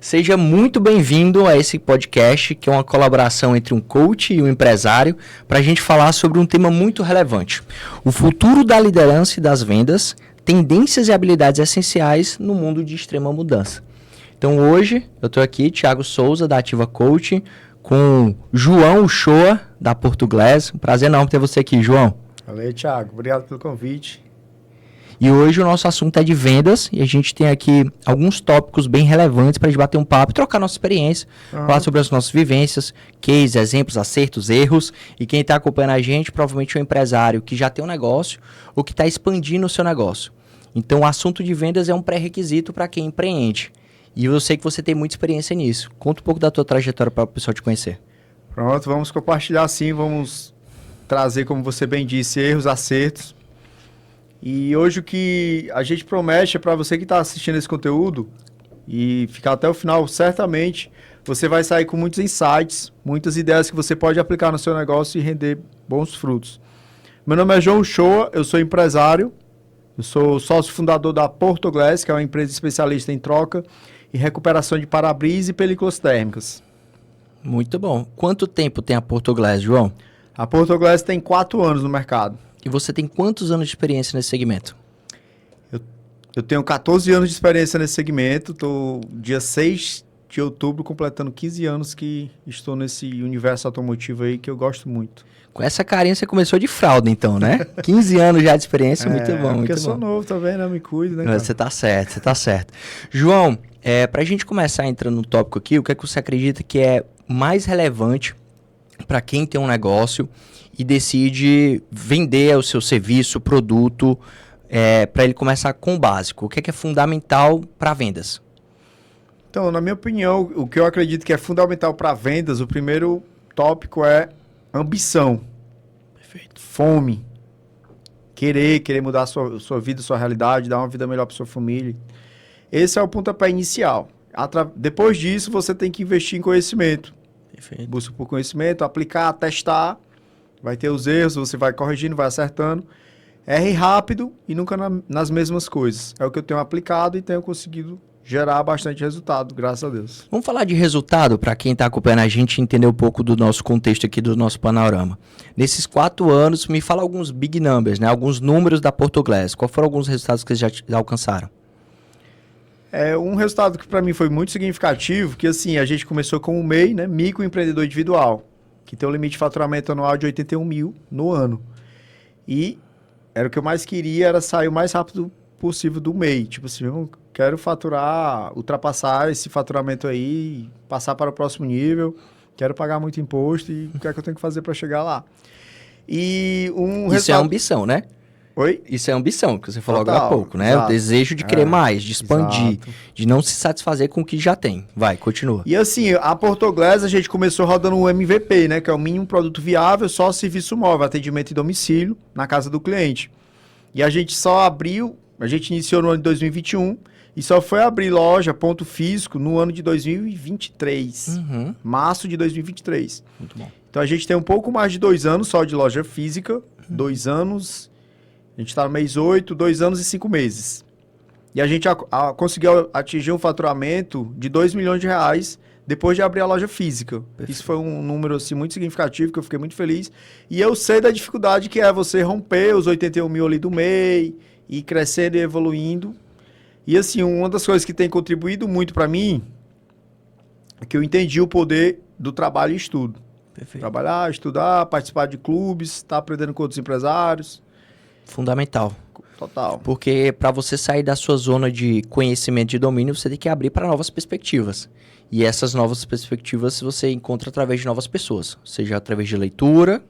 Seja muito bem-vindo a esse podcast, que é uma colaboração entre um coach e um empresário, para a gente falar sobre um tema muito relevante: o futuro da liderança e das vendas, tendências e habilidades essenciais no mundo de extrema mudança. Então hoje eu estou aqui, Thiago Souza, da Ativa Coaching, com João Uchoa, da Portuglass. Um prazer enorme ter você aqui, João. Valeu, Thiago. Obrigado pelo convite. E hoje o nosso assunto é de vendas e a gente tem aqui alguns tópicos bem relevantes para a gente bater um papo, trocar nossa experiência, falar sobre as nossas vivências, cases, exemplos, acertos, erros. E quem está acompanhando a gente provavelmente é um empresário que já tem um negócio ou que está expandindo o seu negócio. Então o assunto de vendas é um pré-requisito para quem empreende. E eu sei que você tem muita experiência nisso. Conta um pouco da tua trajetória para o pessoal te conhecer. Pronto, vamos compartilhar sim, vamos trazer, como você bem disse, erros, acertos. E hoje o que a gente promete é para você que está assistindo esse conteúdo e ficar até o final, certamente você vai sair com muitos insights, muitas ideias que você pode aplicar no seu negócio e render bons frutos. Meu nome é João Uchoa, eu sou empresário, eu sou sócio fundador da Portuglass, que é uma empresa especialista em troca e recuperação de para-brisa e películas térmicas. Muito bom. Quanto tempo tem a Portuglass, João? A Portuglass tem 4 anos no mercado. E você tem quantos anos de experiência nesse segmento? Eu tenho 14 anos de experiência nesse segmento. Estou dia 6 de outubro completando 15 anos que estou nesse universo automotivo aí que eu gosto muito. Com essa carinha você começou de fralda então, né? 15 anos já de experiência, muito bom, muito bom. Porque eu sou novo também, né? Me cuido, né? Você tá certo, você tá certo. João, pra gente começar entrando no tópico aqui, o que é que você acredita que é mais relevante para quem tem um negócio e decide vender o seu serviço, produto, para ele começar com o básico? O que é fundamental para vendas? Então, na minha opinião, o que eu acredito que é fundamental para vendas, o primeiro tópico é ambição. Perfeito. Fome. Querer mudar a sua vida, sua realidade, dar uma vida melhor para sua família. Esse é o pontapé inicial. Depois disso, você tem que investir em conhecimento. Perfeito. Busca por conhecimento, aplicar, testar. Vai ter os erros, você vai corrigindo, vai acertando. Erre rápido e nunca nas mesmas coisas. É o que eu tenho aplicado e tenho conseguido gerar bastante resultado, graças a Deus. Vamos falar de resultado para quem está acompanhando a gente entender um pouco do nosso contexto aqui, do nosso panorama. Nesses 4 anos, me fala alguns big numbers, né? Alguns números da Portuglass. Quais foram alguns resultados que vocês já alcançaram? Um resultado que para mim foi muito significativo, que assim, a gente começou com o MEI, né? Microempreendedor individual, que tem um limite de faturamento anual de 81 mil no ano. E era o que eu mais queria, era sair o mais rápido possível do MEI. Tipo assim, eu quero faturar, ultrapassar esse faturamento aí, passar para o próximo nível, quero pagar muito imposto e o que é que eu tenho que fazer para chegar lá? E Isso é ambição, né? Oi? Isso é ambição, que você falou Total, agora há pouco, né? exato. O desejo de querer mais, de expandir, Exato. de não se satisfazer com o que já tem. Vai, continua. E assim, a Portuglass a gente começou rodando o MVP, né? Que é o mínimo produto viável, só serviço móvel, atendimento em domicílio, na casa do cliente. E a gente iniciou no ano de 2021 e só foi abrir loja, ponto físico, no ano de 2023. Março de 2023. Muito bom. Então a gente tem um pouco mais de 2 anos só de loja física, 2 anos, a gente está no mês 8, 2 anos e 5 meses. E a gente conseguiu atingir um faturamento de 2 milhões de reais depois de abrir a loja física. Perfeito. Isso foi um número assim, muito significativo, que eu fiquei muito feliz. E eu sei da dificuldade que é você romper os 81 mil ali do MEI, e crescendo e evoluindo. E assim, uma das coisas que tem contribuído muito para mim é que eu entendi o poder do trabalho e estudo. Perfeito. Trabalhar, estudar, participar de clubes, estar aprendendo com outros empresários. Fundamental. Total. Porque para você sair da sua zona de conhecimento, de domínio, você tem que abrir para novas perspectivas. E essas novas perspectivas você encontra através de novas pessoas. Seja através de leitura,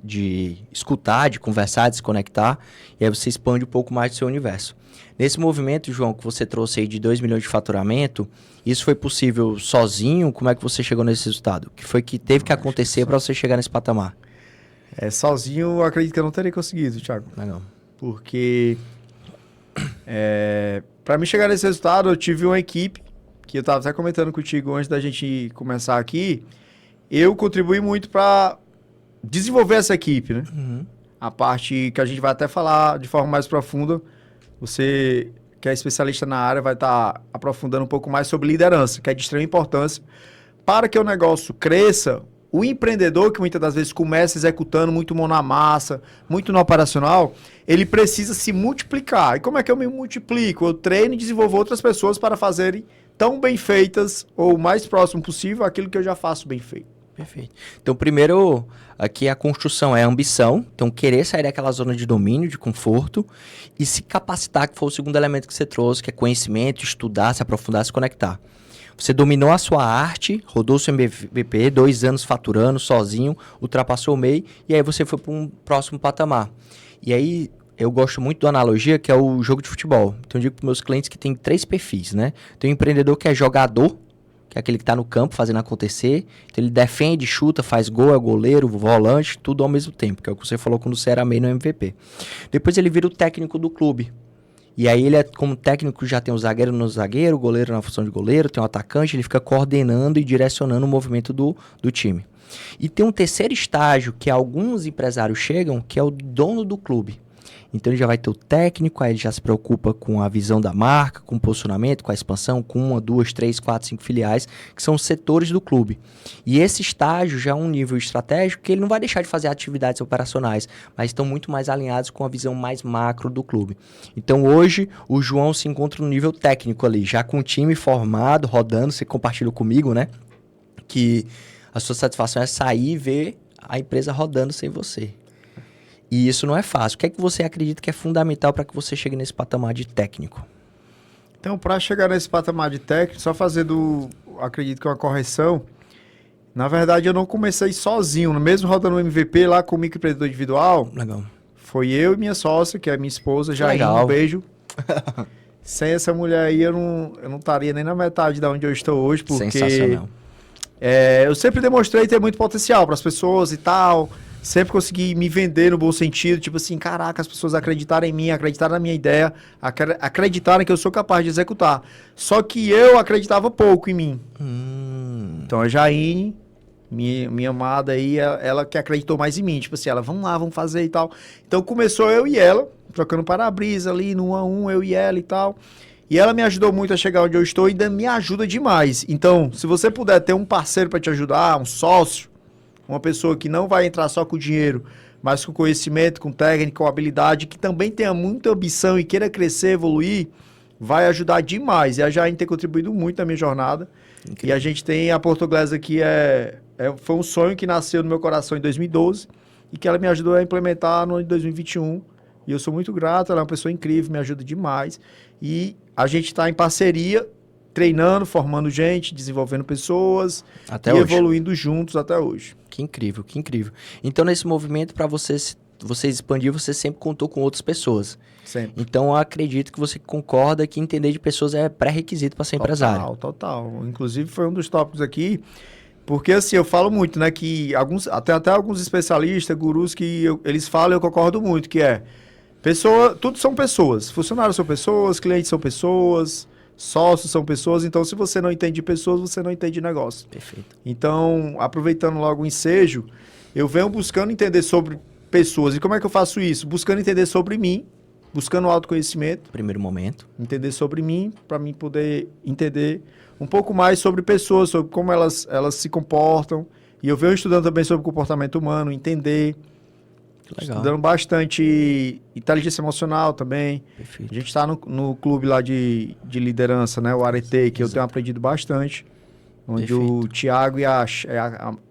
de escutar, de conversar, de se conectar. E aí você expande um pouco mais do seu universo. Nesse movimento, João, que você trouxe aí de 2 milhões de faturamento, isso foi possível sozinho? Como é que você chegou nesse resultado? O que foi que teve que acontecer para você chegar nesse patamar? Sozinho, eu acredito que eu não teria conseguido, Thiago. Legal. Porque para mim chegar nesse resultado, eu tive uma equipe, que eu estava até comentando contigo antes da gente começar aqui, eu contribuí muito para desenvolver essa equipe, né? A parte que a gente vai até falar de forma mais profunda, você que é especialista na área, vai estar aprofundando um pouco mais sobre liderança, que é de extrema importância. Para que o negócio cresça, o empreendedor, que muitas das vezes começa executando muito mão na massa, muito no operacional, ele precisa se multiplicar. E como é que eu me multiplico? Eu treino e desenvolvo outras pessoas para fazerem tão bem feitas ou o mais próximo possível aquilo que eu já faço bem feito. Perfeito. Então, primeiro, aqui a construção é a ambição. Então, querer sair daquela zona de domínio, de conforto e se capacitar, que foi o segundo elemento que você trouxe, que é conhecimento, estudar, se aprofundar, se conectar. Você dominou a sua arte, rodou seu MVP, 2 anos faturando sozinho, ultrapassou o MEI e aí você foi para um próximo patamar. E aí, eu gosto muito da analogia que é o jogo de futebol. Então, eu digo para meus clientes que tem 3 perfis, né? Tem um empreendedor que é jogador, que é aquele que está no campo fazendo acontecer. Então, ele defende, chuta, faz gol, é goleiro, volante, tudo ao mesmo tempo, que é o que você falou quando você era MEI no MVP. Depois, ele vira o técnico do clube. E aí, ele, como técnico, já tem o zagueiro no zagueiro, o goleiro na função de goleiro, tem o atacante, ele fica coordenando e direcionando o movimento do time. E tem um terceiro estágio que alguns empresários chegam, que é o dono do clube. Então, ele já vai ter o técnico, aí ele já se preocupa com a visão da marca, com o posicionamento, com a expansão, com 1, 2, 3, 4, 5 filiais, que são os setores do clube. E esse estágio já é um nível estratégico que ele não vai deixar de fazer atividades operacionais, mas estão muito mais alinhados com a visão mais macro do clube. Então, hoje, o João se encontra no nível técnico ali, já com o time formado, rodando, você compartilhou comigo, né? Que a sua satisfação é sair e ver a empresa rodando sem você. E isso não é fácil. O que é que você acredita que é fundamental para que você chegue nesse patamar de técnico? Então, para chegar nesse patamar de técnico, só fazendo, acredito que uma correção, na verdade eu não comecei sozinho, mesmo rodando o MVP lá com o microempreendedor individual. Legal. Foi eu e minha sócia, que é minha esposa, Jair, um beijo. Sem essa mulher aí eu não estaria nem na metade de onde eu estou hoje, porque sensacional. Eu sempre demonstrei ter muito potencial para as pessoas e tal. Sempre consegui me vender no bom sentido, tipo assim, caraca, as pessoas acreditarem em mim, acreditarem na minha ideia, acreditarem que eu sou capaz de executar. Só que eu acreditava pouco em mim. Então a Jaine, minha amada aí, ela que acreditou mais em mim, tipo assim, ela, vamos lá, vamos fazer e tal. Então começou eu e ela, trocando para-brisa ali, no 1 a 1, eu e ela e tal. E ela me ajudou muito a chegar onde eu estou e ainda me ajuda demais. Então, se você puder ter um parceiro para te ajudar, um sócio, uma pessoa que não vai entrar só com dinheiro, mas com conhecimento, com técnica, com habilidade, que também tenha muita ambição e queira crescer, evoluir, vai ajudar demais. E a Jaine tem contribuído muito na minha jornada. Incrível. E a gente tem a Portuguesa que foi um sonho que nasceu no meu coração em 2012 e que ela me ajudou a implementar no ano de 2021. E eu sou muito grato, ela é uma pessoa incrível, me ajuda demais. E a gente está em parceria, treinando, formando gente, desenvolvendo pessoas até e hoje. Evoluindo juntos até hoje. Que incrível, que incrível. Então, nesse movimento, para vocês expandir, você sempre contou com outras pessoas. Sempre. Então, eu acredito que você concorda que entender de pessoas é pré-requisito para ser empresário. Total. Inclusive, foi um dos tópicos aqui, porque assim, eu falo muito, né, que até alguns especialistas, gurus, que eles falam e eu concordo muito, que tudo são pessoas. Funcionários são pessoas, clientes são pessoas, sócios são pessoas, então se você não entende pessoas, você não entende negócio. Perfeito. Então, aproveitando logo o ensejo, eu venho buscando entender sobre pessoas. E como é que eu faço isso? Buscando entender sobre mim, buscando autoconhecimento. Primeiro momento. Entender sobre mim, para mim poder entender um pouco mais sobre pessoas, sobre como elas se comportam. E eu venho estudando também sobre comportamento humano, entender. Legal. Estudando bastante inteligência emocional também. Perfeito. A gente está no clube lá de liderança, né? O Arete, que eu tenho aprendido bastante. Onde o Thiago e a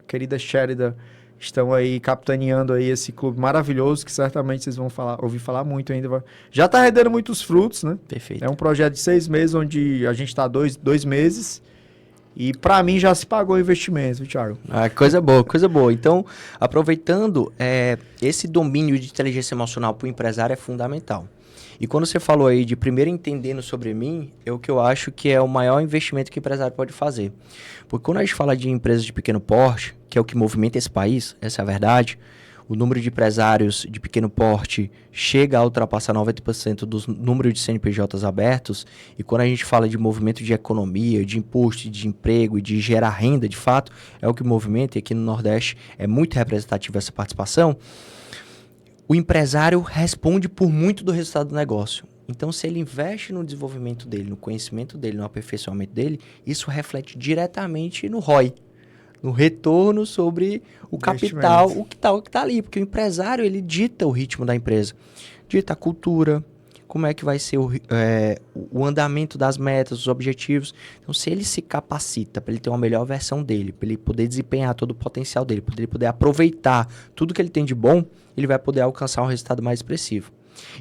querida Sherida estão aí capitaneando aí esse clube maravilhoso, que certamente vocês vão ouvir falar muito ainda. Já está rendendo muitos frutos, né? Perfeito. É um projeto de 6 meses, onde a gente está 2 meses. E para mim já se pagou o investimento, viu, Thiago? Coisa boa, coisa boa. Então, aproveitando, esse domínio de inteligência emocional para o empresário é fundamental. E quando você falou aí de primeiro entendendo sobre mim, é o que eu acho que é o maior investimento que o empresário pode fazer. Porque quando a gente fala de empresas de pequeno porte, que é o que movimenta esse país, essa é a verdade, o número de empresários de pequeno porte chega a ultrapassar 90% do número de CNPJs abertos. E quando a gente fala de movimento de economia, de imposto, de emprego e de gerar renda, de fato, é o que movimenta. E aqui no Nordeste é muito representativa essa participação. O empresário responde por muito do resultado do negócio. Então, se ele investe no desenvolvimento dele, no conhecimento dele, no aperfeiçoamento dele, isso reflete diretamente no ROI, no retorno sobre o capital, o que tá ali. Porque o empresário, ele dita o ritmo da empresa, dita a cultura, como é que vai ser o andamento das metas, os objetivos. Então, se ele se capacita para ele ter uma melhor versão dele, para ele poder desempenhar todo o potencial dele, para ele poder aproveitar tudo que ele tem de bom, ele vai poder alcançar um resultado mais expressivo.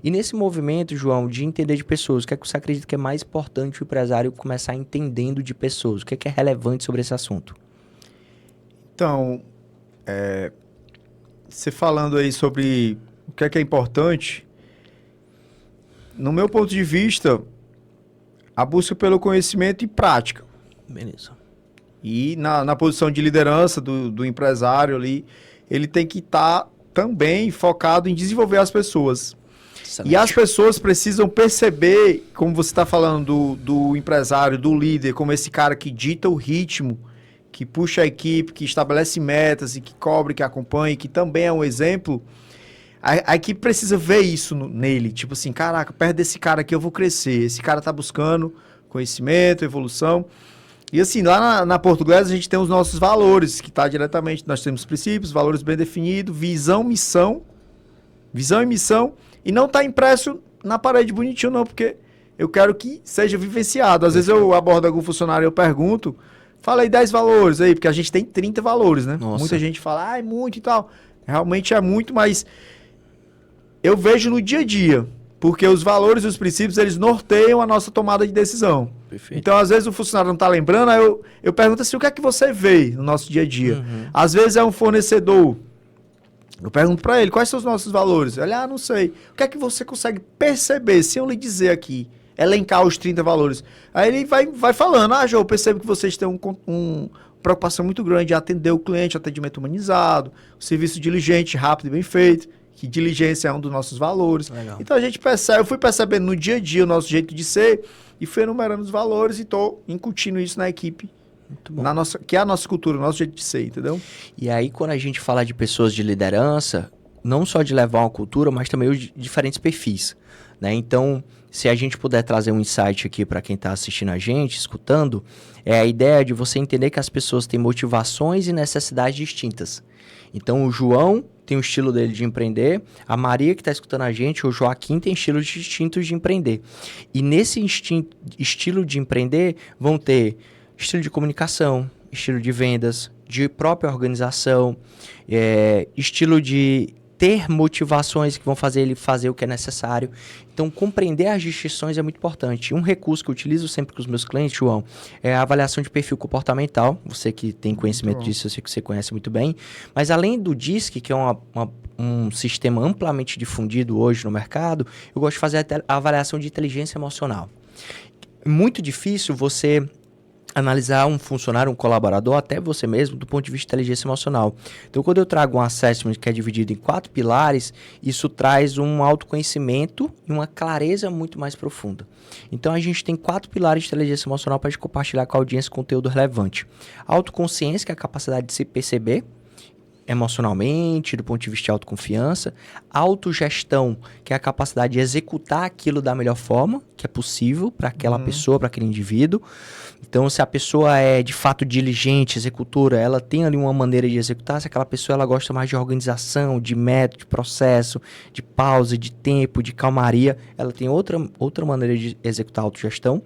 E nesse movimento, João, de entender de pessoas, o que é que você acredita que é mais importante o empresário começar entendendo de pessoas? O que é relevante sobre esse assunto? Então, você falando aí sobre o que é importante, no meu ponto de vista, a busca pelo conhecimento e prática. Beleza. E na posição de liderança do empresário ali, ele tem que estar também focado em desenvolver as pessoas. Excelente. E as pessoas precisam perceber, como você está falando do empresário, do líder, como esse cara que dita o ritmo, que puxa a equipe, que estabelece metas e que cobre, que acompanha, que também é um exemplo. A equipe precisa ver isso nele. Tipo assim, caraca, perto desse cara aqui eu vou crescer. Esse cara tá buscando conhecimento, evolução. E assim, lá na Portuguesa a gente tem os nossos valores, que tá diretamente, nós temos princípios, valores bem definidos, visão e missão, e não tá impresso na parede bonitinho não, porque eu quero que seja vivenciado. Às vezes eu abordo algum funcionário e eu pergunto, fala aí 10 valores aí, porque a gente tem 30 valores, né? Nossa. Muita gente fala, é muito e tal. Realmente é muito, mas eu vejo no dia a dia, porque os valores e os princípios, eles norteiam a nossa tomada de decisão. Perfeito. Então, às vezes, o funcionário não está lembrando, aí eu pergunto assim, o que é que você vê no nosso dia a dia? Uhum. Às vezes é um fornecedor. Eu pergunto para ele, quais são os nossos valores? Ele, não sei. O que é que você consegue perceber, se eu lhe dizer aqui, elencar os 30 valores? Aí ele vai falando, João, eu percebo que vocês têm uma preocupação muito grande em atender o cliente, atendimento humanizado, serviço diligente, rápido e bem feito, que diligência é um dos nossos valores. Legal. Então a gente percebe, eu fui percebendo no dia a dia o nosso jeito de ser e fui enumerando os valores e estou incutindo isso na equipe. Muito bom. Que é a nossa cultura, o nosso jeito de ser, entendeu? E aí, quando a gente fala de pessoas de liderança, não só de levar uma cultura, mas também os diferentes perfis, né? Então, se a gente puder trazer um insight aqui para quem está assistindo a gente, escutando, é a ideia de você entender que as pessoas têm motivações e necessidades distintas. Então, o João tem o estilo dele de empreender, a Maria que está escutando a gente, o Joaquim tem estilos distintos de empreender. E nesse estilo de empreender, vão ter estilo de comunicação, estilo de vendas, de própria organização, estilo de ter motivações que vão fazer ele fazer o que é necessário. Então, compreender as distinções é muito importante. Um recurso que eu utilizo sempre com os meus clientes, João, é a avaliação de perfil comportamental. Você que tem conhecimento disso, eu sei que você conhece muito bem. Mas além do DISC, que é um sistema amplamente difundido hoje no mercado, eu gosto de fazer a avaliação de inteligência emocional. É muito difícil você analisar um funcionário, um colaborador, até você mesmo, do ponto de vista de inteligência emocional. Então, quando eu trago um assessment que é dividido em 4 pilares, isso traz um autoconhecimento e uma clareza muito mais profunda. Então, a gente tem 4 pilares de inteligência emocional para a gente compartilhar com a audiência conteúdo relevante. Autoconsciência, que é a capacidade de se perceber emocionalmente, do ponto de vista de autoconfiança. Autogestão, que é a capacidade de executar aquilo da melhor forma que é possível para aquela pessoa, para aquele indivíduo. Então, se a pessoa é de fato diligente, executora, ela tem ali uma maneira de executar. Se aquela pessoa ela gosta mais de organização, de método, de processo, de pausa, de tempo, de calmaria, ela tem outra maneira de executar a autogestão.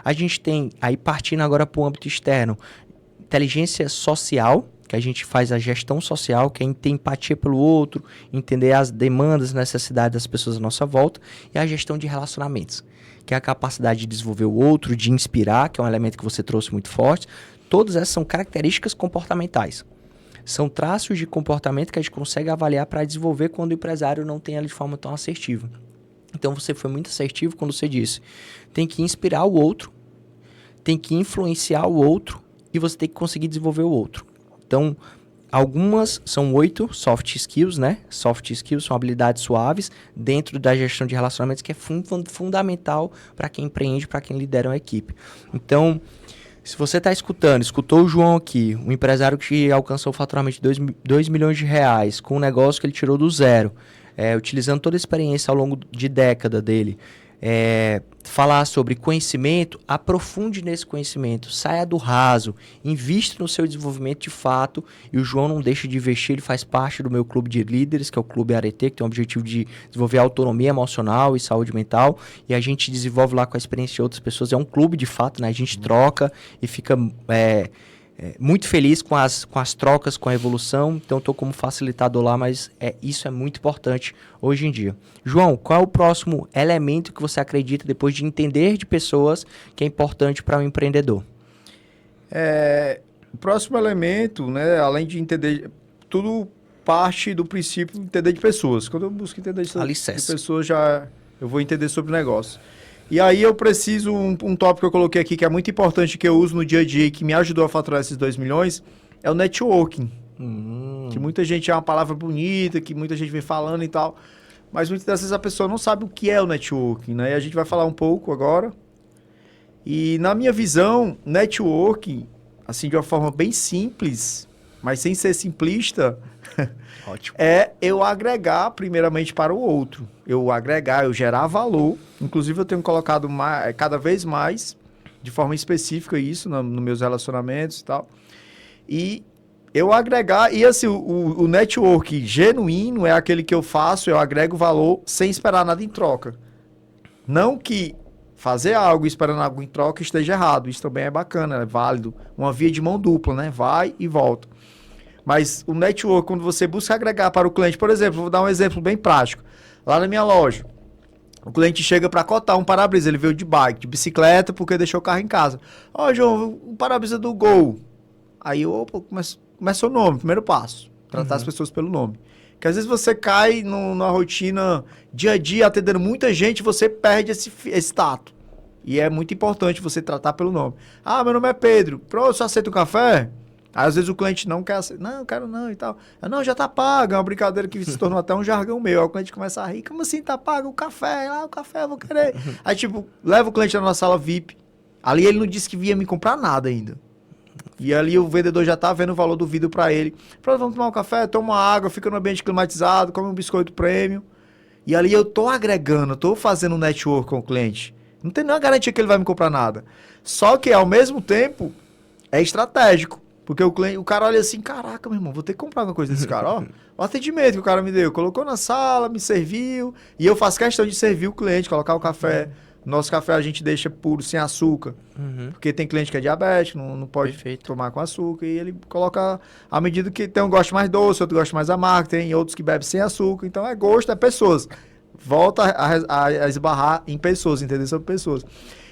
A gente tem, aí partindo agora para o âmbito externo, inteligência social, que a gente faz a gestão social, que é ter empatia pelo outro, entender as demandas e necessidades das pessoas à nossa volta, e a gestão de relacionamentos, que é a capacidade de desenvolver o outro, de inspirar, que é um elemento que você trouxe muito forte. Todas essas são características comportamentais. São traços de comportamento que a gente consegue avaliar para desenvolver quando o empresário não tem ela de forma tão assertiva. Então você foi muito assertivo quando você disse, tem que inspirar o outro, tem que influenciar o outro e você tem que conseguir desenvolver o outro. Então, algumas são 8 soft skills, né? Soft skills são habilidades suaves dentro da gestão de relacionamentos, que é fundamental para quem empreende, para quem lidera uma equipe. Então, se você está escutou o João aqui, um empresário que alcançou o faturamento de 2 milhões de reais, com um negócio que ele tirou do zero, utilizando toda a experiência ao longo de década dele, falar sobre conhecimento, aprofunde nesse conhecimento, saia do raso, invista no seu desenvolvimento de fato, e o João não deixa de investir, ele faz parte do meu clube de líderes, que é o Clube Arete, que tem o objetivo de desenvolver autonomia emocional e saúde mental, e a gente desenvolve lá com a experiência de outras pessoas, é um clube de fato, né? A gente troca e fica muito feliz com as trocas, com a evolução, então estou como facilitador lá, mas isso é muito importante hoje em dia. João, qual é o próximo elemento que você acredita, depois de entender de pessoas, que é importante para um empreendedor? O próximo elemento, né, além de entender, tudo parte do princípio de entender de pessoas. Quando eu busco entender de pessoas, eu vou entender sobre o negócio. E aí eu preciso, um tópico que eu coloquei aqui, que é muito importante, que eu uso no dia a dia e que me ajudou a faturar esses 2 milhões, é o networking. Que muita gente é uma palavra bonita, que muita gente vem falando e tal, mas muitas das vezes a pessoa não sabe o que é o networking, né? E a gente vai falar um pouco agora. E na minha visão, networking, assim, de uma forma bem simples, mas sem ser simplista, Ótimo. é eu agregar primeiramente para o outro. Eu gerar valor. Inclusive eu tenho colocado cada vez mais, de forma específica isso, nos meus relacionamentos e tal. E eu agregar, e assim, o network genuíno é aquele que eu faço, eu agrego valor sem esperar nada em troca. Não que fazer algo esperando algo em troca esteja errado, isso também é bacana, é válido. Uma via de mão dupla, né? Vai e volta. Mas o network, quando você busca agregar para o cliente, por exemplo, vou dar um exemplo bem prático. Lá na minha loja, o cliente chega para cotar um para-brisa, ele veio de bike, de bicicleta, porque deixou o carro em casa. Ó, João, o para-brisa do Gol. Aí, começa o nome, primeiro passo, tratar as pessoas pelo nome. Porque às vezes você cai numa rotina dia a dia, atendendo muita gente, você perde esse tato. E é muito importante você tratar pelo nome. Ah, meu nome é Pedro. Pronto, você aceita um café? Aí, às vezes o cliente não quer aceitar. Não, quero não e tal. Não, já tá pago. É uma brincadeira que se tornou até um jargão meu. Aí o cliente começa a rir. Como assim tá pago o café? O café eu vou querer. Aí, tipo, leva o cliente na nossa sala VIP. Ali ele não disse que vinha me comprar nada ainda. E ali o vendedor já tá vendo o valor do vidro pra ele. Pronto, vamos tomar um café, toma uma água, fica no ambiente climatizado, come um biscoito prêmio. E ali eu tô agregando, tô fazendo um network com o cliente. Não tem nenhuma garantia que ele vai me comprar nada. Só que, ao mesmo tempo, é estratégico. Porque o cara olha assim, caraca, meu irmão, vou ter que comprar alguma coisa desse cara, ó. O atendimento que o cara me deu, colocou na sala, me serviu, e eu faço questão de servir o cliente, colocar o café. Nosso café a gente deixa puro, sem açúcar, porque tem cliente que é diabético, não pode tomar com açúcar, e ele coloca à medida que tem um gosto mais doce, outro gosta mais amargo, tem outros que bebem sem açúcar, então é gosto, é pessoas. Volta a esbarrar em pessoas, entender sobre pessoas.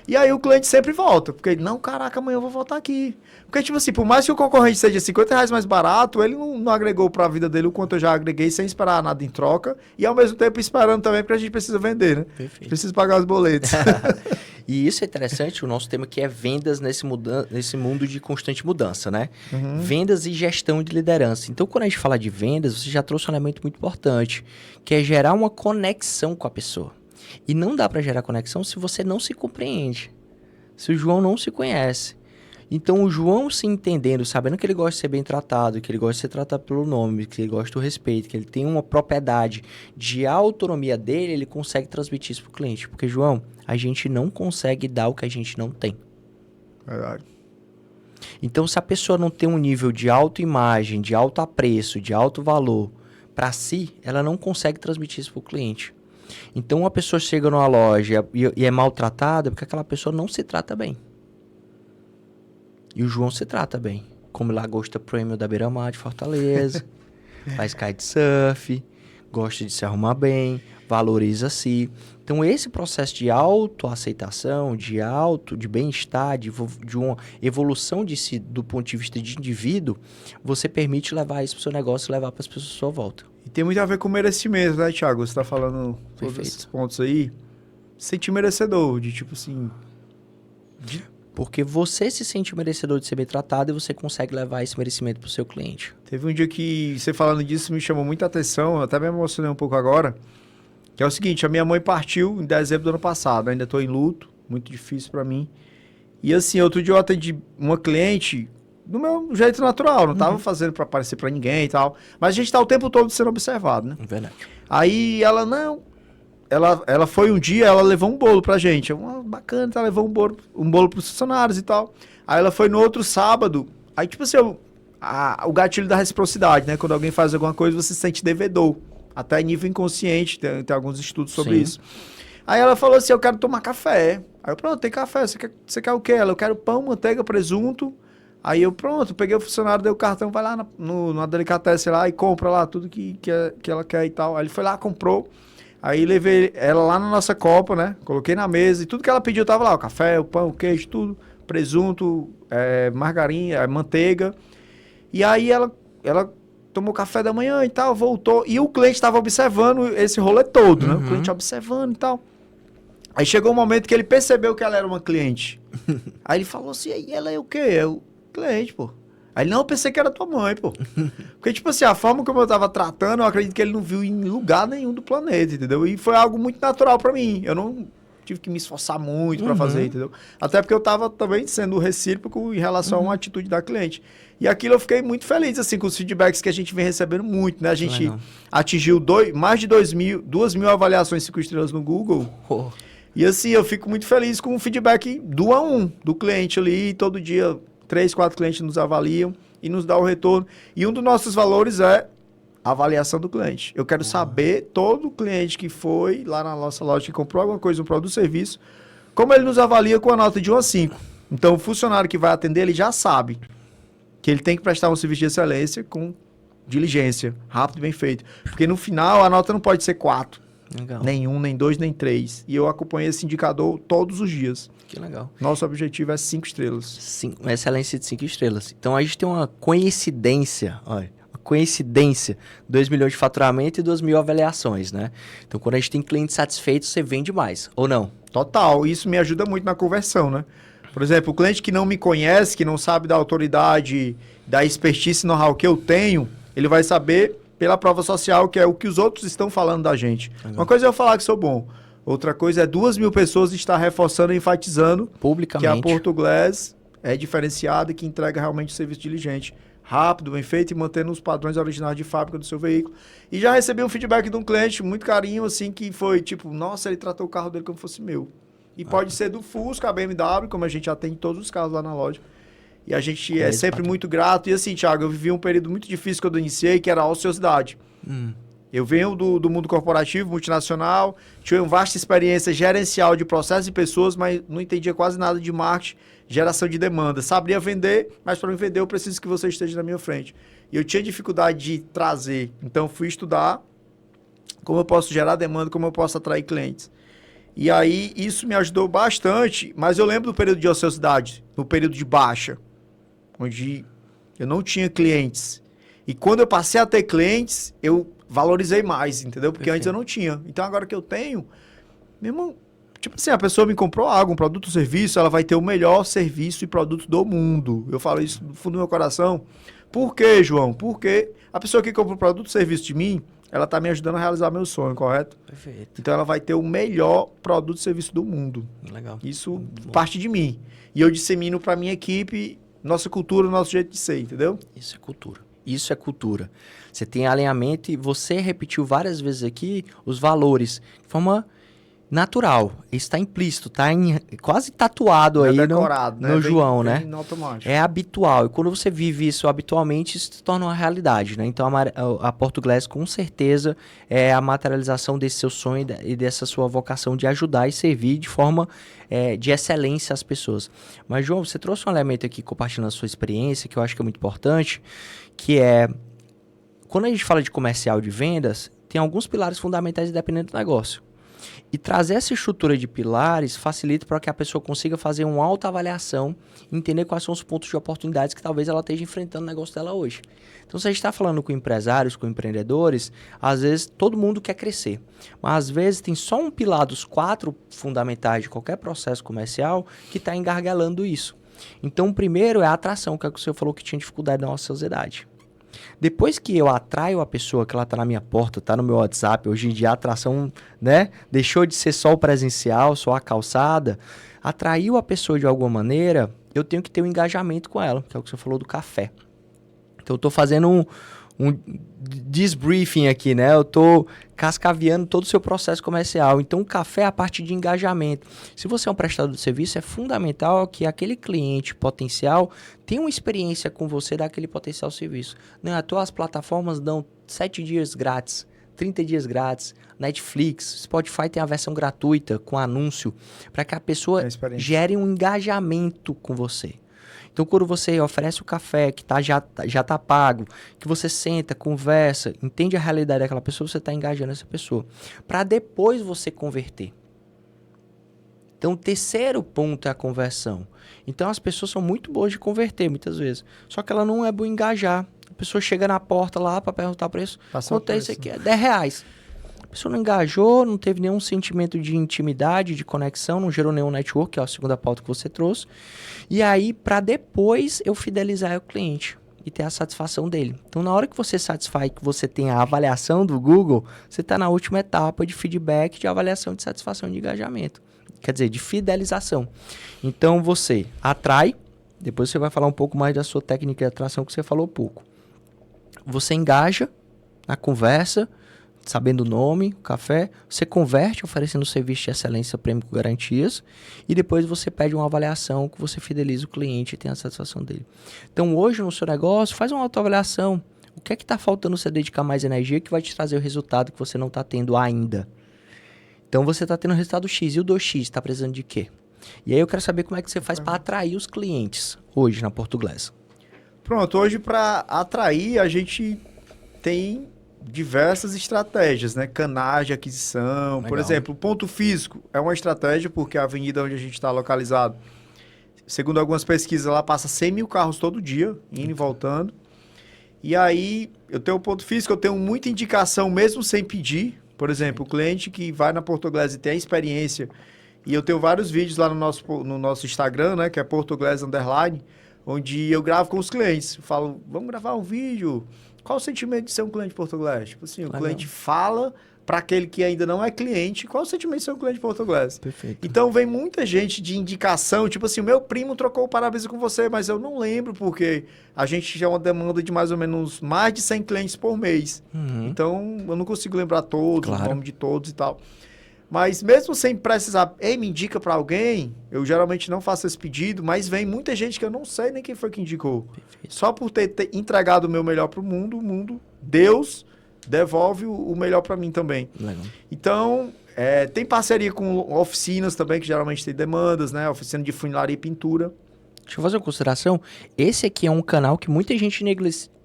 E aí o cliente sempre volta, porque ele, não, caraca, amanhã eu vou voltar aqui. Porque, tipo assim, por mais que o concorrente seja R$50 mais barato, ele não agregou para a vida dele o quanto eu já agreguei, sem esperar nada em troca, e ao mesmo tempo esperando também, porque a gente precisa vender, né? Perfeito. Precisa pagar os boletos. E isso é interessante, o nosso tema que é vendas nesse mundo de constante mudança, né? Vendas e gestão de liderança. Então, quando a gente fala de vendas, você já trouxe um elemento muito importante, que é gerar uma conexão com a pessoa. E não dá para gerar conexão se você não se compreende, se o João não se conhece. Então, o João se entendendo, sabendo que ele gosta de ser bem tratado, que ele gosta de ser tratado pelo nome, que ele gosta do respeito, que ele tem uma propriedade de autonomia dele, ele consegue transmitir isso para o cliente. Porque, João, a gente não consegue dar o que a gente não tem. Verdade. Então, se a pessoa não tem um nível de autoimagem, de alto apreço, de alto valor para si, ela não consegue transmitir isso para o cliente. Então, uma pessoa chega numa loja e é maltratada porque aquela pessoa não se trata bem. E o João se trata bem. Come lagosta premium da Beira-Mar de Fortaleza, faz kitesurf, gosta de se arrumar bem, valoriza-se. Então, esse processo de autoaceitação, de bem-estar, de uma evolução de si do ponto de vista de indivíduo, você permite levar isso para o seu negócio e levar para as pessoas à sua volta. E tem muito a ver com merecimento, né, Thiago? Você tá falando todos esses pontos aí. Sentir merecedor, de tipo assim... Porque você se sente merecedor de ser bem tratado e você consegue levar esse merecimento para o seu cliente. Teve um dia que você falando disso me chamou muita atenção, eu até me emocionei um pouco agora, que é o seguinte, a minha mãe partiu em dezembro do ano passado, ainda estou em luto, muito difícil para mim. E assim, outro dia eu atendi uma cliente do meu jeito natural, não estava fazendo para aparecer para ninguém e tal, mas a gente está o tempo todo sendo observado, né? Verdade. Aí ela, não, ela foi um dia, ela levou um bolo pra gente. Bacana, ela levou um bolo pros funcionários e tal. Aí ela foi no outro sábado. Aí, tipo assim, o gatilho da reciprocidade, né? Quando alguém faz alguma coisa, você se sente devedor. Até em nível inconsciente, tem alguns estudos sobre isso. Aí ela falou assim, eu quero tomar café. Aí eu, pronto, tem café. Você quer o quê? Eu quero pão, manteiga, presunto. Aí eu, pronto, peguei o funcionário, dei o cartão, vai lá na Delicatessen lá e compra lá tudo que ela quer e tal. Aí ele foi lá, comprou. Aí levei ela lá na nossa copa, né? Coloquei na mesa e tudo que ela pediu tava lá. O café, o pão, o queijo, tudo. Presunto, margarina, manteiga. E aí ela tomou café da manhã e tal, voltou. E o cliente estava observando esse rolê todo, né? O cliente observando e tal. Aí chegou um momento que ele percebeu que ela era uma cliente. Aí ele falou assim, e ela é o quê? É o cliente, pô. Aí ele, não, eu pensei que era tua mãe, pô. Porque, tipo assim, a forma como eu tava tratando, eu acredito que ele não viu em lugar nenhum do planeta, entendeu? E foi algo muito natural pra mim. Eu não tive que me esforçar muito pra fazer, entendeu? Até porque eu tava também sendo recíproco em relação a uma atitude da cliente. E aquilo eu fiquei muito feliz, assim, com os feedbacks que a gente vem recebendo muito, né? A gente atingiu mais de 2.000 avaliações 5 estrelas no Google. E assim, eu fico muito feliz com o feedback do a um, do cliente ali. Todo dia, 3, 4 clientes nos avaliam e nos dá o retorno. E um dos nossos valores é a avaliação do cliente. Eu quero saber, todo cliente que foi lá na nossa loja, que comprou alguma coisa, um produto, serviço, como ele nos avalia com a nota de 1 a 5. Então, o funcionário que vai atender, ele já sabe que ele tem que prestar um serviço de excelência com diligência, rápido e bem feito. Porque no final, a nota não pode ser 4. Legal. Nem 1, nem 2, nem 3. E eu acompanho esse indicador todos os dias. Que legal. Nosso objetivo é 5 estrelas. Uma excelência de 5 estrelas. Então a gente tem uma coincidência, olha, 2 milhões de faturamento e 2.000 avaliações, né? Então quando a gente tem clientes satisfeitos, você vende mais, ou não? Total, isso me ajuda muito na conversão, né? Por exemplo, o cliente que não me conhece, que não sabe da autoridade, da expertise e know-how que eu tenho, ele vai saber pela prova social, que é o que os outros estão falando da gente. Uma coisa é eu falar que sou bom. Outra coisa é 2.000 pessoas estar reforçando e enfatizando publicamente que a Portuglass é diferenciada e que entrega realmente o serviço diligente, rápido, bem feito e mantendo os padrões originais de fábrica do seu veículo. E já recebi um feedback de um cliente muito carinho, assim, que foi tipo, nossa, ele tratou o carro dele como fosse meu. E pode ser do Fusca, a BMW, como a gente atende todos os carros lá na loja. E a gente é sempre muito grato. E assim, Thiago, eu vivi um período muito difícil quando eu iniciei, que era a ociosidade. Eu venho do mundo corporativo, multinacional, tive uma vasta experiência gerencial de processos e pessoas, mas não entendia quase nada de marketing, geração de demanda. Sabia vender, mas para me vender eu preciso que você esteja na minha frente. E eu tinha dificuldade de trazer. Então, fui estudar como eu posso gerar demanda, como eu posso atrair clientes. E aí, isso me ajudou bastante, mas eu lembro do período de ociosidade, no período de baixa, onde eu não tinha clientes. E quando eu passei a ter clientes, eu valorizei mais, entendeu? Porque antes eu não tinha. Então, agora que eu tenho, meu irmão, tipo assim, a pessoa me comprou algo, um produto ou serviço, ela vai ter o melhor serviço e produto do mundo. Eu falo isso do fundo do meu coração. Por quê, João? Porque a pessoa que compra o produto ou serviço de mim, ela está me ajudando a realizar meu sonho, correto? Perfeito. Então, ela vai ter o melhor produto e serviço do mundo. Legal. Isso parte de mim. E eu dissemino para minha equipe nossa cultura, nosso jeito de ser, entendeu? Isso é cultura. Isso é cultura. Você tem alinhamento e você repetiu várias vezes aqui os valores de forma natural. Isso está implícito, está quase tatuado aí decorado, no João, né? É habitual. E quando você vive isso habitualmente, isso se torna uma realidade, né? Então a Portuglass com certeza é a materialização desse seu sonho e dessa sua vocação de ajudar e servir de forma de excelência às pessoas. Mas, João, você trouxe um elemento aqui compartilhando a sua experiência que eu acho que é muito importante, que é quando a gente fala de comercial de vendas, tem alguns pilares fundamentais dependendo do negócio. E trazer essa estrutura de pilares facilita para que a pessoa consiga fazer uma autoavaliação e entender quais são os pontos de oportunidades que talvez ela esteja enfrentando no negócio dela hoje. Então, se a gente está falando com empresários, com empreendedores, às vezes todo mundo quer crescer. Mas às vezes tem só um pilar dos 4 fundamentais de qualquer processo comercial que está engargalando isso. Então, o primeiro é a atração, que é o que o senhor falou que tinha dificuldade na ociosidade. Depois que eu atraio a pessoa, que ela tá na minha porta, tá no meu WhatsApp, hoje em dia a atração, né, deixou de ser só o presencial, só a calçada, atraiu a pessoa de alguma maneira, eu tenho que ter um engajamento com ela, que é o que você falou do café. Então eu tô fazendo um desbriefing aqui, né? Eu tô cascaveando todo o seu processo comercial. Então, o café é a parte de engajamento. Se você é um prestador de serviço, é fundamental que aquele cliente potencial tenha uma experiência com você daquele potencial serviço. Não é à toa as plataformas dão 7 dias grátis, 30 dias grátis. Netflix, Spotify tem a versão gratuita com anúncio para que a pessoa gere um engajamento com você. Então, quando você oferece o café que já tá pago, que você senta, conversa, entende a realidade daquela pessoa, você está engajando essa pessoa. Para depois você converter. Então, o terceiro ponto é a conversão. Então, as pessoas são muito boas de converter, muitas vezes. Só que ela não é boa em engajar. A pessoa chega na porta lá para perguntar o preço. Quanto é isso aqui? É R$10. A pessoa não engajou, não teve nenhum sentimento de intimidade, de conexão, não gerou nenhum network, que é a segunda pauta que você trouxe. E aí, para depois eu fidelizar o cliente e ter a satisfação dele. Então, na hora que você satisfaz, que você tem a avaliação do Google, você está na última etapa de feedback, de avaliação de satisfação de engajamento. Quer dizer, de fidelização. Então, você atrai, depois você vai falar um pouco mais da sua técnica de atração, que você falou pouco. Você engaja na conversa, sabendo o nome, o café, você converte oferecendo serviço de excelência prêmio com garantias e depois você pede uma avaliação que você fideliza o cliente e tem a satisfação dele. Então hoje no seu negócio, faz uma autoavaliação. O que é que está faltando você dedicar mais energia que vai te trazer o resultado que você não está tendo ainda? Então você está tendo o resultado X e o 2X está precisando de quê? E aí eu quero saber como é que você faz para atrair os clientes hoje na Portuguesa. Pronto, hoje para atrair a gente tem diversas estratégias, né? Canais de aquisição. Legal. Por exemplo, o ponto físico é uma estratégia porque a avenida onde a gente está localizado, segundo algumas pesquisas, lá passa 100 mil carros todo dia, indo e voltando. E aí, eu tenho o ponto físico, eu tenho muita indicação mesmo sem pedir. Por exemplo, o cliente que vai na Portuguesa e tem a experiência, e eu tenho vários vídeos lá no nosso Instagram, né? Que é Portuguesa _, onde eu gravo com os clientes. Eu falo, vamos gravar um vídeo. Qual o sentimento de ser um cliente português? Tipo assim, o cliente fala para aquele que ainda não é cliente, qual o sentimento de ser um cliente português? Perfeito. Então, vem muita gente de indicação, tipo assim, o meu primo trocou o para-brisa com você, mas eu não lembro, porque a gente já uma demanda de mais ou menos mais de 100 clientes por mês. Então, eu não consigo lembrar todos, o nome de todos e tal. Mas mesmo sem precisar, me indica para alguém, eu geralmente não faço esse pedido, mas vem muita gente que eu não sei nem quem foi que indicou. Perfeito. Só por ter entregado o meu melhor para o mundo, Deus devolve o melhor para mim também. Legal. Então, tem parceria com oficinas também, que geralmente tem demandas, né? Oficina de funilaria e pintura. Deixa eu fazer uma consideração. Esse aqui é um canal que muita gente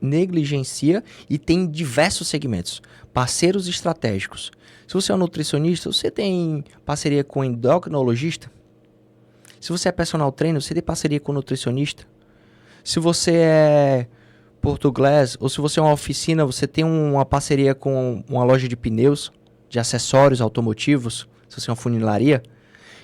negligencia e tem diversos segmentos. Parceiros estratégicos. Se você é um nutricionista, você tem parceria com endocrinologista? Se você é personal trainer, você tem parceria com nutricionista? Se você é português ou se você é uma oficina, você tem uma parceria com uma loja de pneus, de acessórios automotivos, se você é uma funilaria?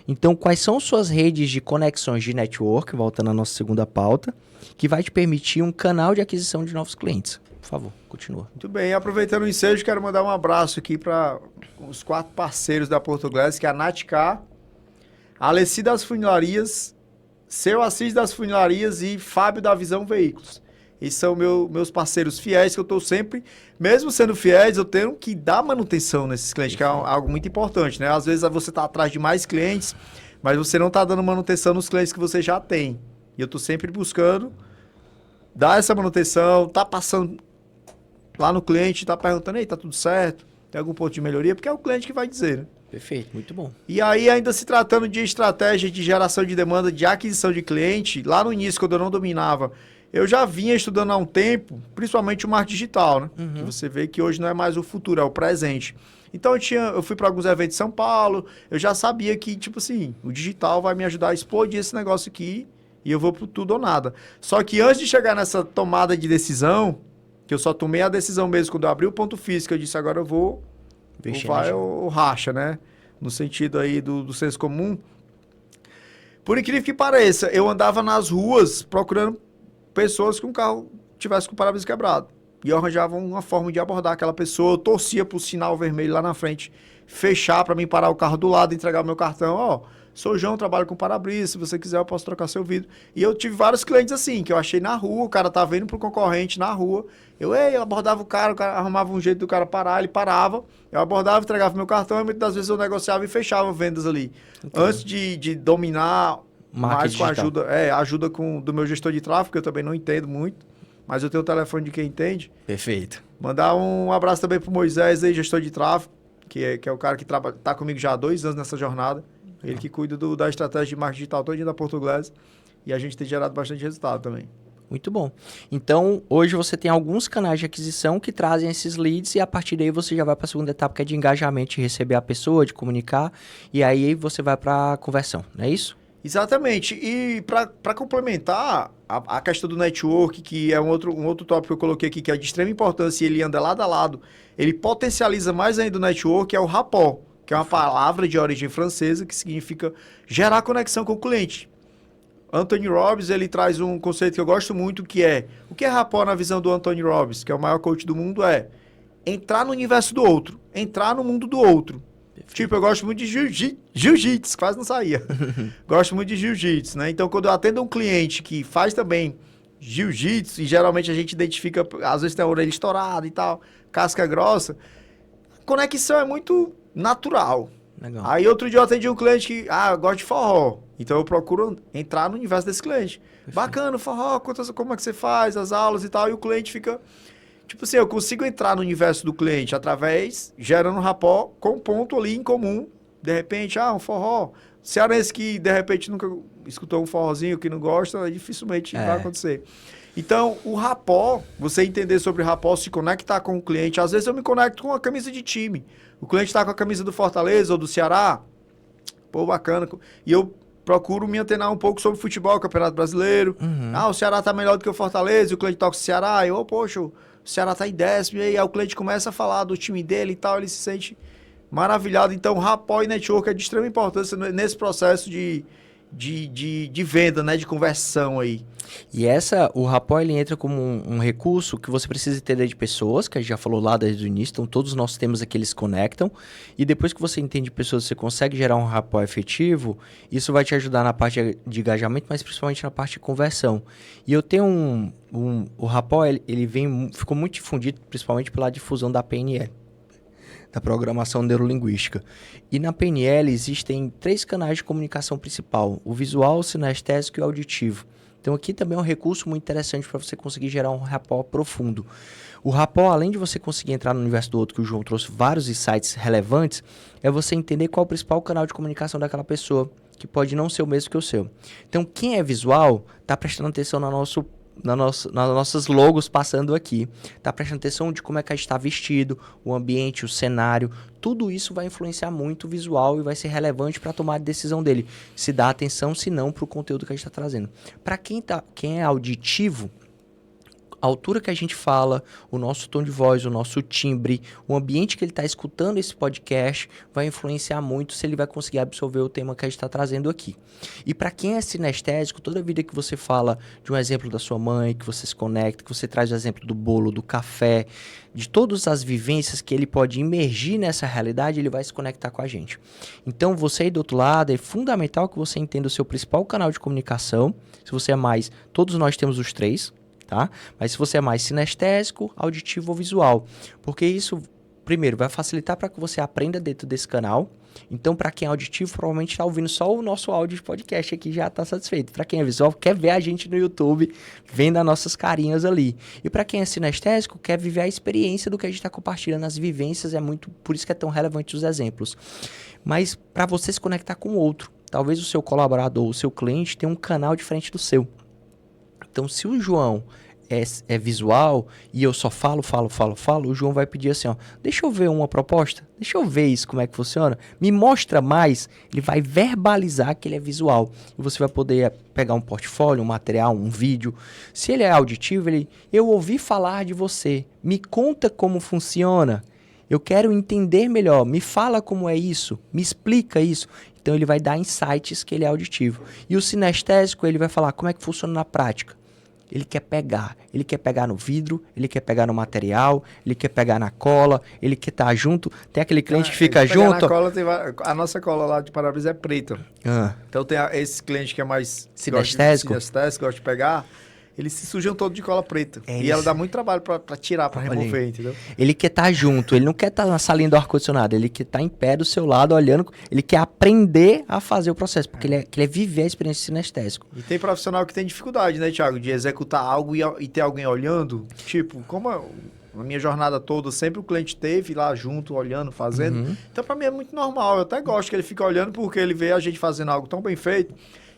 Então, quais são suas redes de conexões de network, voltando à nossa segunda pauta, que vai te permitir um canal de aquisição de novos clientes? Por favor, continua. Muito bem, aproveitando o ensejo, quero mandar um abraço aqui para os 4 parceiros da Portuguesa, que é a Natcar, a Alessi das Funilarias, Seu Assis das Funilarias e Fábio da Visão Veículos. Esses são meus parceiros fiéis, que eu estou sempre, mesmo sendo fiéis, eu tenho que dar manutenção nesses clientes, que é algo muito importante, né? Às vezes você está atrás de mais clientes, mas você não está dando manutenção nos clientes que você já tem. E eu estou sempre buscando dar essa manutenção, tá passando lá no cliente, tá perguntando, ei, tá tudo certo? Tem algum ponto de melhoria? Porque é o cliente que vai dizer, né? Perfeito, muito bom. E aí, ainda se tratando de estratégia de geração de demanda, de aquisição de cliente, lá no início, quando eu não dominava, eu já vinha estudando há um tempo, principalmente o marketing digital, né? Que você vê que hoje não é mais o futuro, é o presente. Então, eu fui para alguns eventos em São Paulo, eu já sabia que, tipo assim, o digital vai me ajudar a explodir esse negócio aqui e eu vou pro tudo ou nada. Só que antes de chegar nessa tomada de decisão, que eu só tomei a decisão mesmo quando eu abri o ponto físico, eu disse, agora eu vou, ou vai ou racha, né? No sentido aí do senso comum. Por incrível que pareça, eu andava nas ruas procurando pessoas que um carro tivesse com o para-brisa quebrado. e eu arranjava uma forma de abordar aquela pessoa, eu torcia pro sinal vermelho lá na frente, fechar para mim parar o carro do lado, entregar o meu cartão, ó, sou o João, trabalho com para-brisa, se você quiser eu posso trocar seu vidro. E eu tive vários clientes assim, que eu achei na rua, o cara tava indo pro concorrente na rua, eu abordava o cara arrumava um jeito do cara parar, ele parava, eu abordava, entregava meu cartão, e muitas das vezes eu negociava e fechava vendas ali. Entendi. Antes de dominar mais com a ajuda do meu gestor de tráfego, que eu também não entendo muito, mas eu tenho o telefone de quem entende. Perfeito. Mandar um abraço também pro Moisés aí, gestor de tráfego, que é o cara que tá comigo já há 2 anos nessa jornada. Ele que cuida da estratégia de marketing digital todinha da Portuguesa. E a gente tem gerado bastante resultado também. Muito bom. Então, hoje você tem alguns canais de aquisição que trazem esses leads e a partir daí você já vai para a segunda etapa, que é de engajamento, de receber a pessoa, de comunicar. E aí você vai para a conversão, não é isso? Exatamente. E para complementar a questão do network, que é um outro tópico que eu coloquei aqui, que é de extrema importância e ele anda lado a lado, ele potencializa mais ainda o network, é o rapport, que é uma palavra de origem francesa que significa gerar conexão com o cliente. Anthony Robbins, ele traz um conceito que eu gosto muito, que é... O que é rapport na visão do Anthony Robbins, que é o maior coach do mundo, é entrar no universo do outro, entrar no mundo do outro. Perfeito. Tipo, eu gosto muito de jiu-jitsu, quase não saía. Gosto muito de jiu-jitsu, né? Então, quando eu atendo um cliente que faz também jiu-jitsu, e geralmente a gente identifica, às vezes tem a orelha estourada e tal, casca grossa, a conexão é muito natural. Legal. Aí outro dia eu atendi um cliente que, eu gosto de forró. Então eu procuro entrar no universo desse cliente. Perfeito. Bacana, forró, como é que você faz, as aulas e tal. E o cliente fica... Tipo assim, eu consigo entrar no universo do cliente através, gerando um rapport com um ponto ali em comum. De repente, um forró. Cearense que, de repente, nunca escutou um forrozinho que não gosta, dificilmente vai acontecer. Então, o rapport, você entender sobre rapport, se conectar com o cliente. Às vezes eu me conecto com a camisa de time. O cliente está com a camisa do Fortaleza ou do Ceará. Pô, bacana. E eu procuro me antenar um pouco sobre futebol, Campeonato Brasileiro. Uhum. O Ceará tá melhor do que o Fortaleza, e o cliente toca o Ceará. poxa, o Ceará tá em 10º, e aí o cliente começa a falar do time dele e tal, ele se sente maravilhado. Então, rapport e network é de extrema importância nesse processo de venda, né, de conversão aí. E o rapport, ele entra como um recurso que você precisa entender de pessoas, que a gente já falou lá desde o início, então todos os nossos temas aqui, eles conectam, e depois que você entende pessoas, você consegue gerar um rapport efetivo, isso vai te ajudar na parte de engajamento, mas principalmente na parte de conversão. E eu tenho o rapport, ele ficou muito difundido, principalmente pela difusão da PNL, da programação neurolinguística. E na PNL existem 3 canais de comunicação principal, o visual, o sinestésico e o auditivo. Então aqui também é um recurso muito interessante para você conseguir gerar um rapport profundo. O rapport, além de você conseguir entrar no universo do outro, que o João trouxe vários insights relevantes, é você entender qual é o principal canal de comunicação daquela pessoa, que pode não ser o mesmo que o seu. Então quem é visual está prestando atenção nas nossas logos passando aqui, tá prestando atenção de como é que a gente está vestido, o ambiente, o cenário, tudo isso vai influenciar muito o visual e vai ser relevante para tomar a decisão dele, se dá atenção, se não, para o conteúdo que a gente está trazendo. Para quem é auditivo, a altura que a gente fala, o nosso tom de voz, o nosso timbre, o ambiente que ele está escutando esse podcast vai influenciar muito se ele vai conseguir absorver o tema que a gente está trazendo aqui. E para quem é sinestésico, toda vida que você fala de um exemplo da sua mãe, que você se conecta, que você traz o exemplo do bolo, do café, de todas as vivências que ele pode imergir nessa realidade, ele vai se conectar com a gente. Então, você aí do outro lado, é fundamental que você entenda o seu principal canal de comunicação. Se você é mais, todos nós temos os 3, tá? Mas se você é mais sinestésico, auditivo ou visual, porque isso, primeiro, vai facilitar para que você aprenda dentro desse canal. Então, para quem é auditivo, provavelmente está ouvindo só o nosso áudio de podcast aqui, já está satisfeito. Para quem é visual, quer ver a gente no YouTube, vendo as nossas carinhas ali. E para quem é sinestésico, quer viver a experiência do que a gente está compartilhando, as vivências, por isso que é tão relevante os exemplos. Mas para você se conectar com o outro, talvez o seu colaborador, o seu cliente tenha um canal diferente do seu. Então, se o João é visual e eu só falo, o João vai pedir assim, deixa eu ver uma proposta, deixa eu ver isso, como é que funciona, me mostra mais, ele vai verbalizar que ele é visual. E você vai poder pegar um portfólio, um material, um vídeo. Se ele é auditivo, eu ouvi falar de você, me conta como funciona, eu quero entender melhor, me fala como é isso, me explica isso. Então ele vai dar insights que ele é auditivo. E o sinestésico, ele vai falar como é que funciona na prática. Ele quer pegar. Ele quer pegar no vidro, ele quer pegar no material, ele quer pegar na cola, ele quer estar junto. Tem aquele cliente que fica junto. A nossa cola lá de para-brisa é preta. Então tem esse cliente que é mais sinestésico, gosta de pegar. Eles se sujam todo de cola preta. E ela dá muito trabalho pra tirar, pra remover, entendeu? Ele quer estar junto, ele não quer estar na salinha do ar-condicionado, ele quer estar em pé do seu lado, olhando, ele quer aprender a fazer o processo, porque ele quer viver a experiência sinestésica. E tem profissional que tem dificuldade, né, Thiago, de executar algo e ter alguém olhando. Tipo, como a minha jornada toda, sempre o cliente teve lá junto, olhando, fazendo. Então, pra mim é muito normal. Eu até gosto que ele fique olhando, porque ele vê a gente fazendo algo tão bem feito.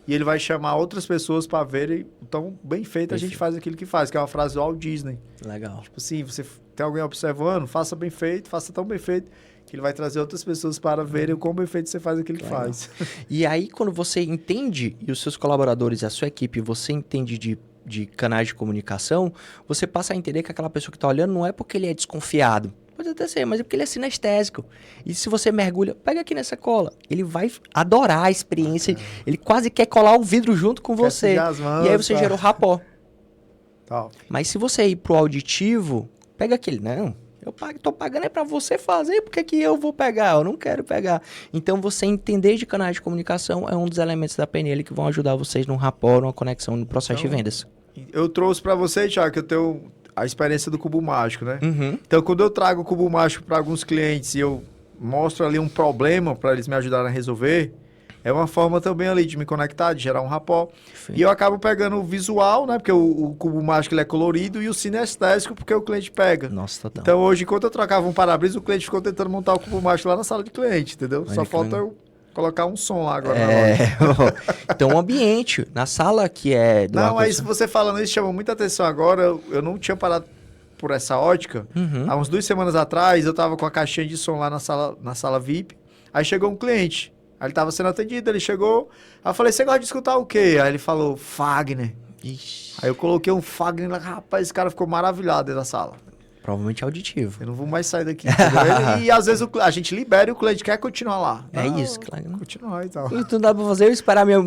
E ele vai chamar outras pessoas para verem tão bem feito a gente faz aquilo que faz, que é uma frase do Walt Disney. Legal. Tipo assim, você tem alguém observando, faça bem feito, faça tão bem feito, que ele vai trazer outras pessoas para verem o quão bem feito você faz aquilo que faz. E aí, quando você entende, e os seus colaboradores, a sua equipe, você entende de canais de comunicação, você passa a entender que aquela pessoa que está olhando não é porque ele é desconfiado. Pode até ser, mas é porque ele é sinestésico. E se você mergulha, pega aqui nessa cola. Ele vai adorar a experiência. Ele quase quer colar o vidro junto com você. E aí você gerou rapó. Mas se você ir pro auditivo, pega aquele. Não, tô pagando é pra você fazer, por que eu vou pegar? Eu não quero pegar. Então você entender de canais de comunicação é um dos elementos da PNL que vão ajudar vocês num rapó, numa conexão no processo de vendas. Eu trouxe pra você, Thiago, que eu tenho a experiência do cubo mágico, né? Então, quando eu trago o cubo mágico para alguns clientes e eu mostro ali um problema para eles me ajudarem a resolver, é uma forma também ali de me conectar, de gerar um rapó. E eu acabo pegando o visual, né? Porque o cubo mágico ele é colorido, e o sinestésico, porque o cliente pega. Nossa, total. Então, hoje, enquanto eu trocava um para-brisa, o cliente ficou tentando montar o cubo mágico lá na sala de cliente, entendeu? Só falta eu colocar um som lá agora. Então, o ambiente, na sala que é... Não, aí se você falando isso, chama muita atenção agora. Eu não tinha parado por essa ótica. Há uns 2 semanas atrás, eu tava com a caixinha de som lá na sala VIP. Aí chegou um cliente. Aí ele tava sendo atendido, ele chegou. Aí eu falei, você gosta de escutar o quê? Aí ele falou, Fagner. Ixi. Aí eu coloquei um Fagner lá, rapaz, esse cara ficou maravilhado dentro da sala. Provavelmente auditivo. Eu não vou mais sair daqui. E às vezes a gente libera e o cliente quer continuar lá. É isso, claro. Continuar e tal. Então dá pra fazer eu esperar minha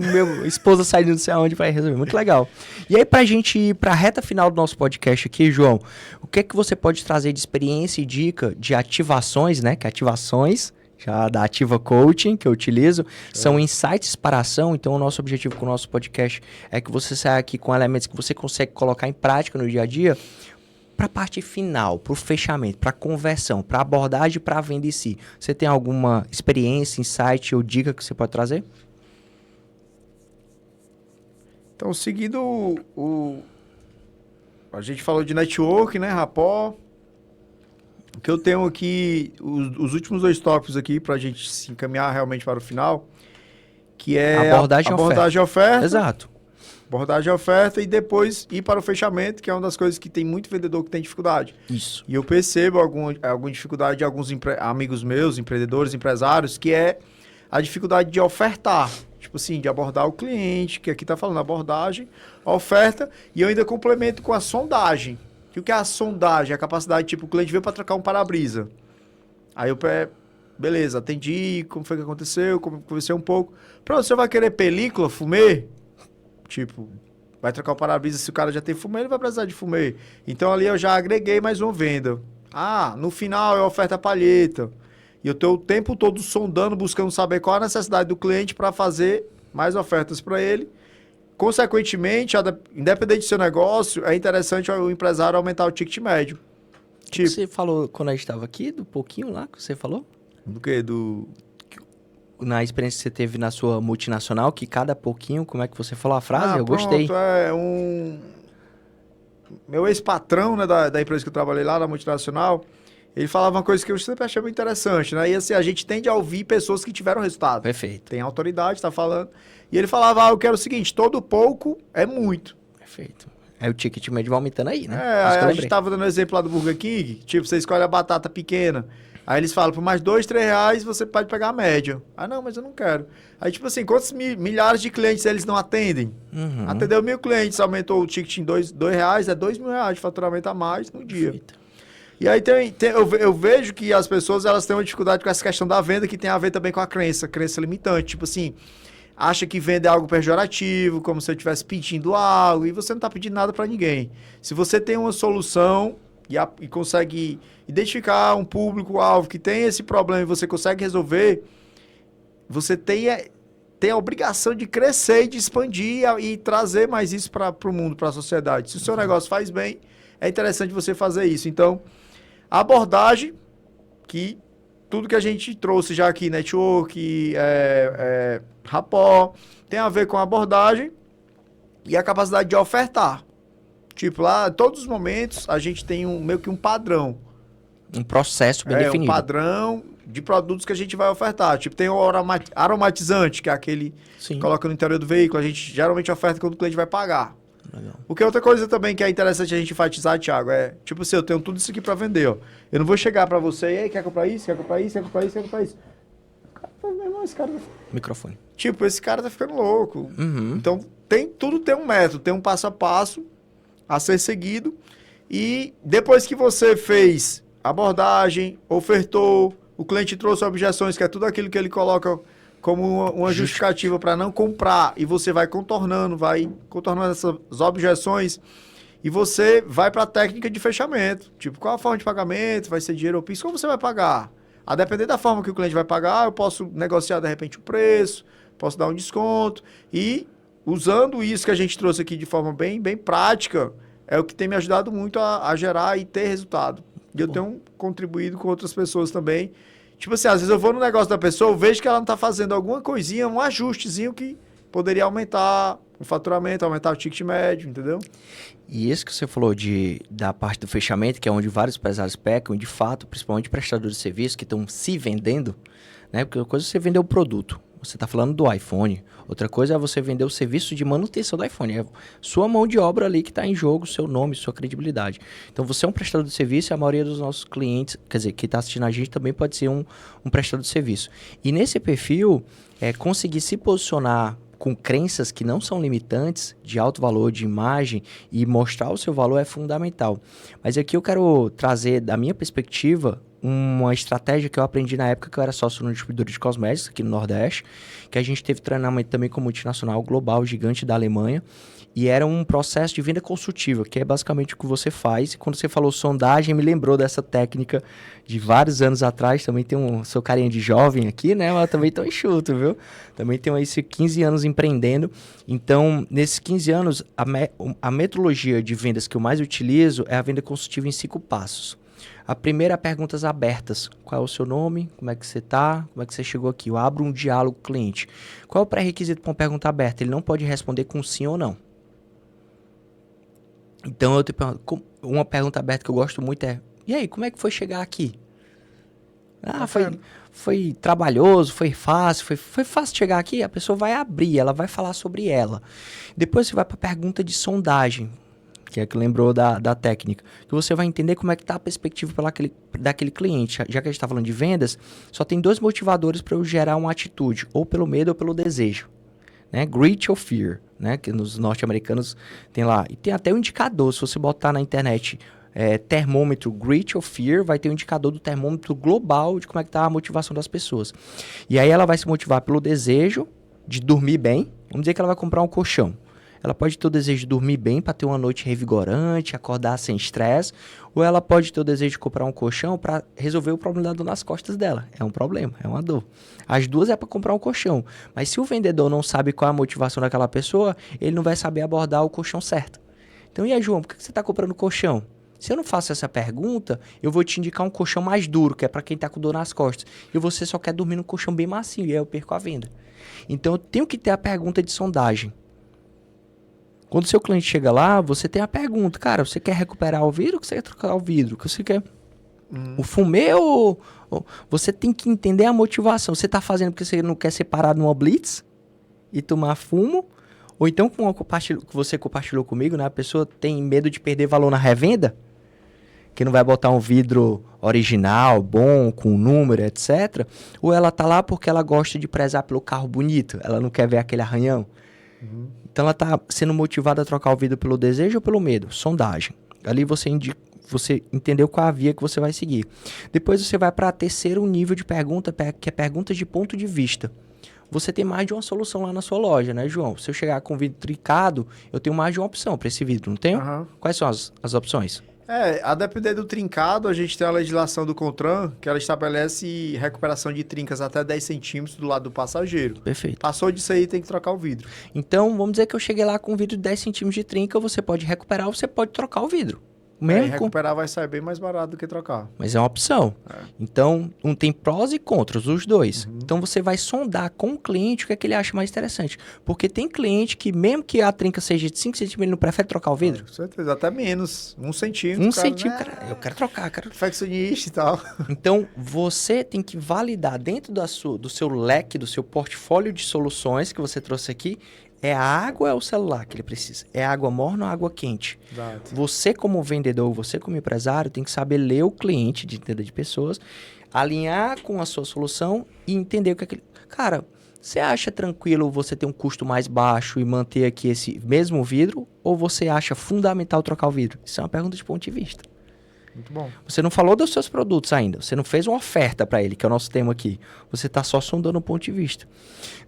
esposa sair de não sei aonde pra resolver. Muito legal. E aí, pra gente ir pra reta final do nosso podcast aqui, João, o que é que você pode trazer de experiência e dica de ativações, né? Que ativações, já da Ativa Coaching, que eu utilizo, são insights para ação. Então, o nosso objetivo com o nosso podcast é que você saia aqui com elementos que você consegue colocar em prática no dia a dia, para a parte final, para o fechamento, para a conversão, para a abordagem, para a venda em si. Você tem alguma experiência, insight ou dica que você pode trazer? Então, seguindo a gente falou de network, né, rapó. O que eu tenho aqui, os últimos 2 tópicos aqui, para a gente se encaminhar realmente para o final, que é abordagem e oferta. Exato. Abordagem e oferta, e depois ir para o fechamento, que é uma das coisas que tem muito vendedor que tem dificuldade. Isso. E eu percebo alguma dificuldade de alguns amigos meus, empreendedores, empresários, que é a dificuldade de ofertar. Tipo assim, de abordar o cliente, que aqui está falando abordagem, oferta, e eu ainda complemento com a sondagem. E o que é a sondagem? A capacidade, tipo, o cliente veio para trocar um para-brisa. Aí eu beleza, atendi, como foi que aconteceu, conversei um pouco. Pronto, você vai querer película, fumê? Tipo, vai trocar o para-brisa, se o cara já tem fumê, ele vai precisar de fumê. Então ali eu já agreguei mais uma venda. No final é oferta palheta. E eu estou o tempo todo sondando, buscando saber qual a necessidade do cliente para fazer mais ofertas para ele. Consequentemente, independente do seu negócio, é interessante o empresário aumentar o ticket médio. Tipo, você falou quando a gente estava aqui, do pouquinho lá que você falou? Do quê? Na experiência que você teve na sua multinacional, que cada pouquinho, como é que você falou a frase? Eu pronto, gostei. Meu ex-patrão, né, da empresa que eu trabalhei lá, na multinacional, ele falava uma coisa que eu sempre achei muito interessante, né? E assim, a gente tende a ouvir pessoas que tiveram resultado. Perfeito. Tem autoridade, tá falando. E ele falava, eu quero o seguinte, todo pouco é muito. Perfeito. Aí o ticket médio vai aumentando aí, né? A gente tava dando exemplo lá do Burger King, tipo, você escolhe a batata pequena, aí eles falam, por mais R$2, R$3 você pode pegar a média. Não, mas eu não quero. Aí, tipo assim, quantos milhares de clientes eles não atendem? Atendeu 1.000 clientes, aumentou o ticket em R$2, é R$2.000 de faturamento a mais no dia. Perfeito. E aí eu vejo que as pessoas elas têm uma dificuldade com essa questão da venda, que tem a ver também com a crença limitante. Tipo assim, acha que vender é algo pejorativo, como se eu estivesse pedindo algo, e você não está pedindo nada para ninguém. Se você tem uma solução e consegue identificar um público-alvo que tem esse problema e você consegue resolver, você tem a obrigação de crescer e de expandir e trazer mais isso para o mundo, para a sociedade. Se o seu negócio faz bem, é interessante você fazer isso. Então, a abordagem, que tudo que a gente trouxe já aqui, network, rapport, tem a ver com a abordagem e a capacidade de ofertar. Tipo, lá, todos os momentos, a gente tem meio que um padrão. Um processo bem definido. Um padrão de produtos que a gente vai ofertar. Tipo, tem o aromatizante, que é aquele que coloca no interior do veículo. A gente geralmente oferta quando o cliente vai pagar. Legal. Porque outra coisa também que é interessante a gente enfatizar, Thiago, tipo assim, eu tenho tudo isso aqui para vender, ó. Eu não vou chegar para você e aí, quer comprar isso, quer comprar isso, quer comprar isso, quer comprar isso. O cara fala, meu irmão, esse cara... Microfone. Tipo, esse cara tá ficando louco. Então, tudo tem um método, tem um passo a passo a ser seguido. E depois que você fez abordagem, ofertou, o cliente trouxe objeções, que é tudo aquilo que ele coloca como uma justificativa para não comprar, e você vai contornando essas objeções, e você vai para a técnica de fechamento. Tipo, qual a forma de pagamento? Vai ser dinheiro ou Pix? Como você vai pagar? A depender da forma que o cliente vai pagar, eu posso negociar de repente o preço, posso dar um desconto, e usando isso que a gente trouxe aqui de forma bem, bem prática, é o que tem me ajudado muito a gerar e ter resultado. E eu tenho contribuído com outras pessoas também. Tipo assim, às vezes eu vou no negócio da pessoa, eu vejo que ela não está fazendo alguma coisinha, um ajustezinho que poderia aumentar o faturamento, aumentar o ticket médio, entendeu? E isso que você falou da parte do fechamento, que é onde vários empresários pecam, de fato, principalmente prestadores de serviço que estão se vendendo, né? Porque uma coisa é você vender o produto. Você está falando do iPhone. Outra coisa é você vender o serviço de manutenção do iPhone. É sua mão de obra ali que está em jogo, seu nome, sua credibilidade. Então, você é um prestador de serviço e a maioria dos nossos clientes, quer dizer, que está assistindo a gente também pode ser um prestador de serviço. E nesse perfil, conseguir se posicionar com crenças que não são limitantes, de alto valor, de imagem, e mostrar o seu valor é fundamental. Mas aqui eu quero trazer, da minha perspectiva, uma estratégia que eu aprendi na época que eu era sócio no distribuidor de cosméticos aqui no Nordeste, que a gente teve treinamento também com multinacional global, gigante da Alemanha, e era um processo de venda consultiva, que é basicamente o que você faz. E quando você falou sondagem, me lembrou dessa técnica de vários anos atrás. Também tem sou carinha de jovem aqui, né? Mas também tô enxuto, viu? Também tenho esses 15 anos empreendendo. Então, nesses 15 anos, a metodologia de vendas que eu mais utilizo é a venda consultiva em 5 passos. A primeira é perguntas abertas. Qual é o seu nome? Como é que você está? Como é que você chegou aqui? Eu abro um diálogo com o cliente. Qual é o pré-requisito para uma pergunta aberta? Ele não pode responder com sim ou não. Então, uma pergunta aberta que eu gosto muito é: e aí, como é que foi chegar aqui? Foi trabalhoso, foi fácil, foi fácil chegar aqui? A pessoa vai abrir, ela vai falar sobre ela. Depois você vai para a pergunta de sondagem, que é que lembrou da técnica, que você vai entender como é que está a perspectiva daquele cliente. Já que a gente está falando de vendas, só tem 2 motivadores para eu gerar uma atitude, ou pelo medo ou pelo desejo. Né? Greed ou fear, né? Que nos norte-americanos tem lá. E tem até um indicador, se você botar na internet termômetro Greed ou fear, vai ter um indicador do termômetro global de como é que está a motivação das pessoas. E aí ela vai se motivar pelo desejo de dormir bem. Vamos dizer que ela vai comprar um colchão. Ela pode ter o desejo de dormir bem para ter uma noite revigorante, acordar sem estresse, ou ela pode ter o desejo de comprar um colchão para resolver o problema da dor nas costas dela. É um problema, é uma dor. As duas é para comprar um colchão, mas se o vendedor não sabe qual é a motivação daquela pessoa, ele não vai saber abordar o colchão certo. Então, e aí, João, por que você está comprando colchão? Se eu não faço essa pergunta, eu vou te indicar um colchão mais duro, que é para quem está com dor nas costas, e você só quer dormir num colchão bem macio, e aí eu perco a venda. Então, eu tenho que ter a pergunta de sondagem. Quando o seu cliente chega lá, você tem a pergunta: cara, você quer recuperar o vidro ou você quer trocar o vidro? O que você quer? O fumê ou... Você tem que entender a motivação. Você está fazendo porque você não quer ser parado numa blitz e tomar fumo? Ou então, com que você compartilhou comigo, né? A pessoa tem medo de perder valor na revenda? Que não vai botar um vidro original, bom, com número, etc. Ou ela tá lá porque ela gosta de prezar pelo carro bonito? Ela não quer ver aquele arranhão? Então, ela está sendo motivada a trocar o vidro pelo desejo ou pelo medo? Sondagem. Ali você entendeu qual a via que você vai seguir. Depois você vai para terceiro nível de pergunta, que é perguntas de ponto de vista. você tem mais de uma solução lá na sua loja, né, João? Se eu chegar com vidro trincado, eu tenho mais de uma opção para esse vidro, não tenho? Aham. Quais são as opções? A depender do trincado, a gente tem a legislação do CONTRAN, que ela estabelece recuperação de trincas até 10 centímetros do lado do passageiro. Perfeito. Passou disso aí, tem que trocar o vidro. Então, vamos dizer que eu cheguei lá com um vidro de 10 centímetros de trinca, você pode recuperar ou você pode trocar o vidro. Mesmo com... Recuperar vai sair bem mais barato do que trocar. Mas é uma opção. Então, tem prós e contras, os dois. Então, você vai sondar com o cliente o que é que ele acha mais interessante. Porque tem cliente que, mesmo que a trinca seja de 5 centímetros, ele não prefere trocar o vidro. Com certeza, até menos. 1 centímetro. 1 centímetro, cara, eu quero trocar, cara. Perfeccionista e tal. Então, você tem que validar dentro do seu leque, do seu portfólio de soluções que você trouxe aqui, é a água ou é o celular que ele precisa? É água morna ou água quente? Exato. Você como vendedor, você como empresário, tem que saber ler o cliente de entender de pessoas, alinhar com a sua solução e entender o que é que... Cara, você acha tranquilo você ter um custo mais baixo e manter aqui esse mesmo vidro? Ou você acha fundamental trocar o vidro? Isso é uma pergunta de ponto de vista. Muito bom. Você não falou dos seus produtos ainda. Você não fez uma oferta para ele, que é o nosso tema aqui. Você está só sondando o ponto de vista.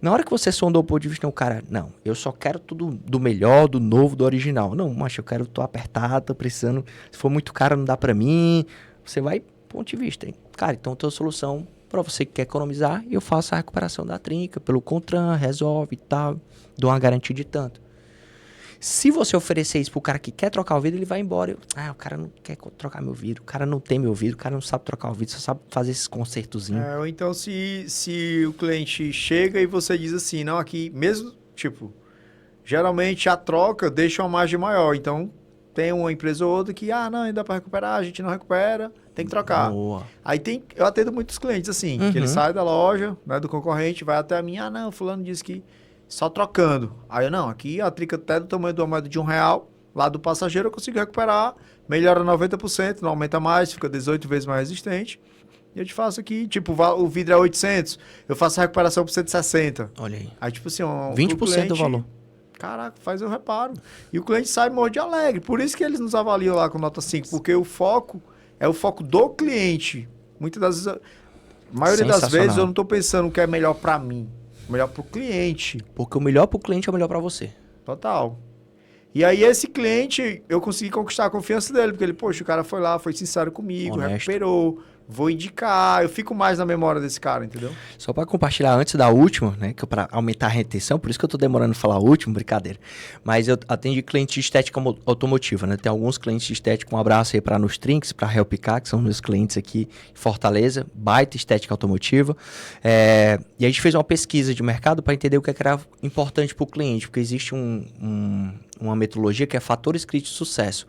Na hora que você sondou o ponto de vista, o cara, não, eu só quero tudo do melhor, do novo, do original. Não, macho, tô apertado, tô precisando. Se for muito caro, não dá para mim. Você vai, ponto de vista. Hein? Cara, então tem uma solução para você que quer economizar. Eu faço a recuperação da trinca pelo CONTRAN, resolve e tal. Dou uma garantia de tanto. Se você oferecer isso pro cara que quer trocar o vidro, ele vai embora. O cara não quer trocar meu vidro, o cara não tem meu vidro, o cara não sabe trocar o vidro, só sabe fazer esses consertozinhos. Ou então se o cliente chega e você diz assim, não, aqui mesmo, tipo, geralmente a troca deixa uma margem maior. Então, tem uma empresa ou outra que, não, ainda dá para recuperar, a gente não recupera, tem que trocar. Boa. Aí eu atendo muitos clientes assim, que ele sai da loja, né, do concorrente, vai até a mim, não, fulano disse que só trocando. Aí eu, não, aqui a trinca até do tamanho de uma moeda de R$1, lá do passageiro eu consigo recuperar, melhora 90%, não aumenta mais, fica 18 vezes mais resistente. E eu te faço aqui, tipo, o vidro é 800, eu faço a recuperação por 160. Olha aí. Aí, tipo assim, 20% cliente, do valor. Caraca, faz o reparo. E o cliente sai morto de alegre. Por isso que eles nos avaliam lá com nota 5, porque o foco é o foco do cliente. Muitas das vezes, a maioria das vezes eu não estou pensando o que é melhor para mim. Melhor pro cliente. Porque o melhor pro cliente é o melhor para você. Total. E aí esse cliente, eu consegui conquistar a confiança dele, porque ele, poxa, o cara foi lá, foi sincero comigo, honesto, recuperou, vou indicar, eu fico mais na memória desse cara, entendeu? Só para compartilhar antes da última, né, que para aumentar a retenção, por isso que eu tô demorando a falar a última, brincadeira. Mas eu atendi cliente de estética automotiva, né? Tem alguns clientes de estética, um abraço aí para Nustrinks, para Helpicar, que são meus clientes aqui em Fortaleza, baita estética automotiva. E a gente fez uma pesquisa de mercado para entender o que era importante para o cliente, porque existe uma metodologia que é fatores críticos de sucesso.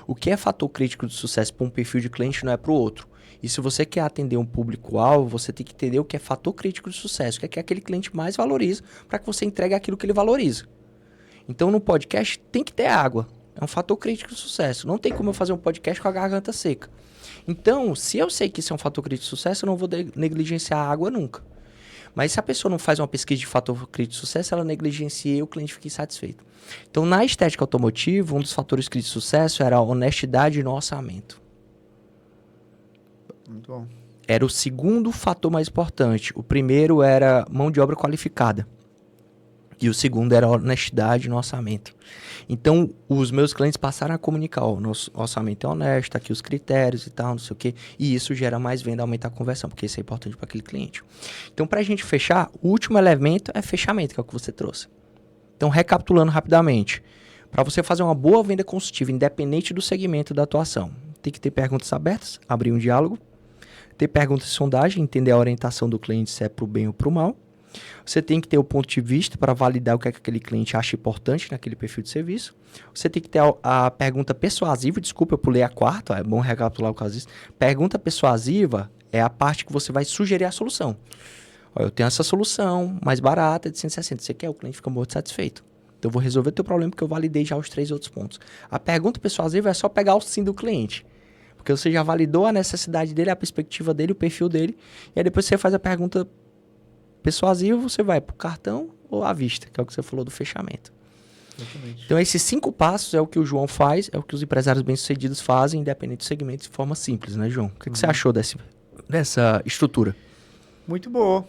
O que é fator crítico de sucesso para um perfil de cliente não é para o outro. E se você quer atender um público-alvo, você tem que entender o que é fator crítico de sucesso, o que é aquele cliente mais valoriza, para que você entregue aquilo que ele valoriza. Então, no podcast, tem que ter água. É um fator crítico de sucesso. Não tem como eu fazer um podcast com a garganta seca. Então, se eu sei que isso é um fator crítico de sucesso, eu não vou negligenciar a água nunca. Mas se a pessoa não faz uma pesquisa de fator crítico de sucesso, ela negligencia e o cliente fica insatisfeito. Então, na estética automotiva, um dos fatores críticos de sucesso era a honestidade no orçamento. Muito bom. Era o segundo fator mais importante. O primeiro era mão de obra qualificada. E o segundo era honestidade no orçamento. Então, os meus clientes passaram a comunicar, nosso orçamento é honesto, aqui os critérios e tal, não sei o quê. E isso gera mais venda, aumenta a conversão, porque isso é importante para aquele cliente. Então, para a gente fechar, o último elemento é fechamento, que é o que você trouxe. Então, recapitulando rapidamente. Para você fazer uma boa venda consultiva, independente do segmento da atuação, tem que ter perguntas abertas, abrir um diálogo, ter perguntas de sondagem, entender a orientação do cliente, se é para o bem ou para o mal. Você tem que ter o ponto de vista para validar o que é que aquele cliente acha importante naquele perfil de serviço. Você tem que ter a pergunta persuasiva. Desculpa, eu pulei a quarta, é bom recapitular o caso disso. Pergunta persuasiva é a parte que você vai sugerir a solução. Eu tenho essa solução mais barata de 160. Você quer? O cliente fica muito satisfeito. Então, eu vou resolver o teu problema porque eu validei já os 3 outros pontos. A pergunta persuasiva é só pegar o sim do cliente. Porque você já validou a necessidade dele, a perspectiva dele, o perfil dele. E aí depois você faz a pergunta persuasiva, você vai para o cartão ou à vista, que é o que você falou do fechamento. Exatamente. Então, esses 5 passos é o que o João faz, é o que os empresários bem-sucedidos fazem, independente do segmento, de forma simples, né, João? O que você achou dessa estrutura? Muito boa.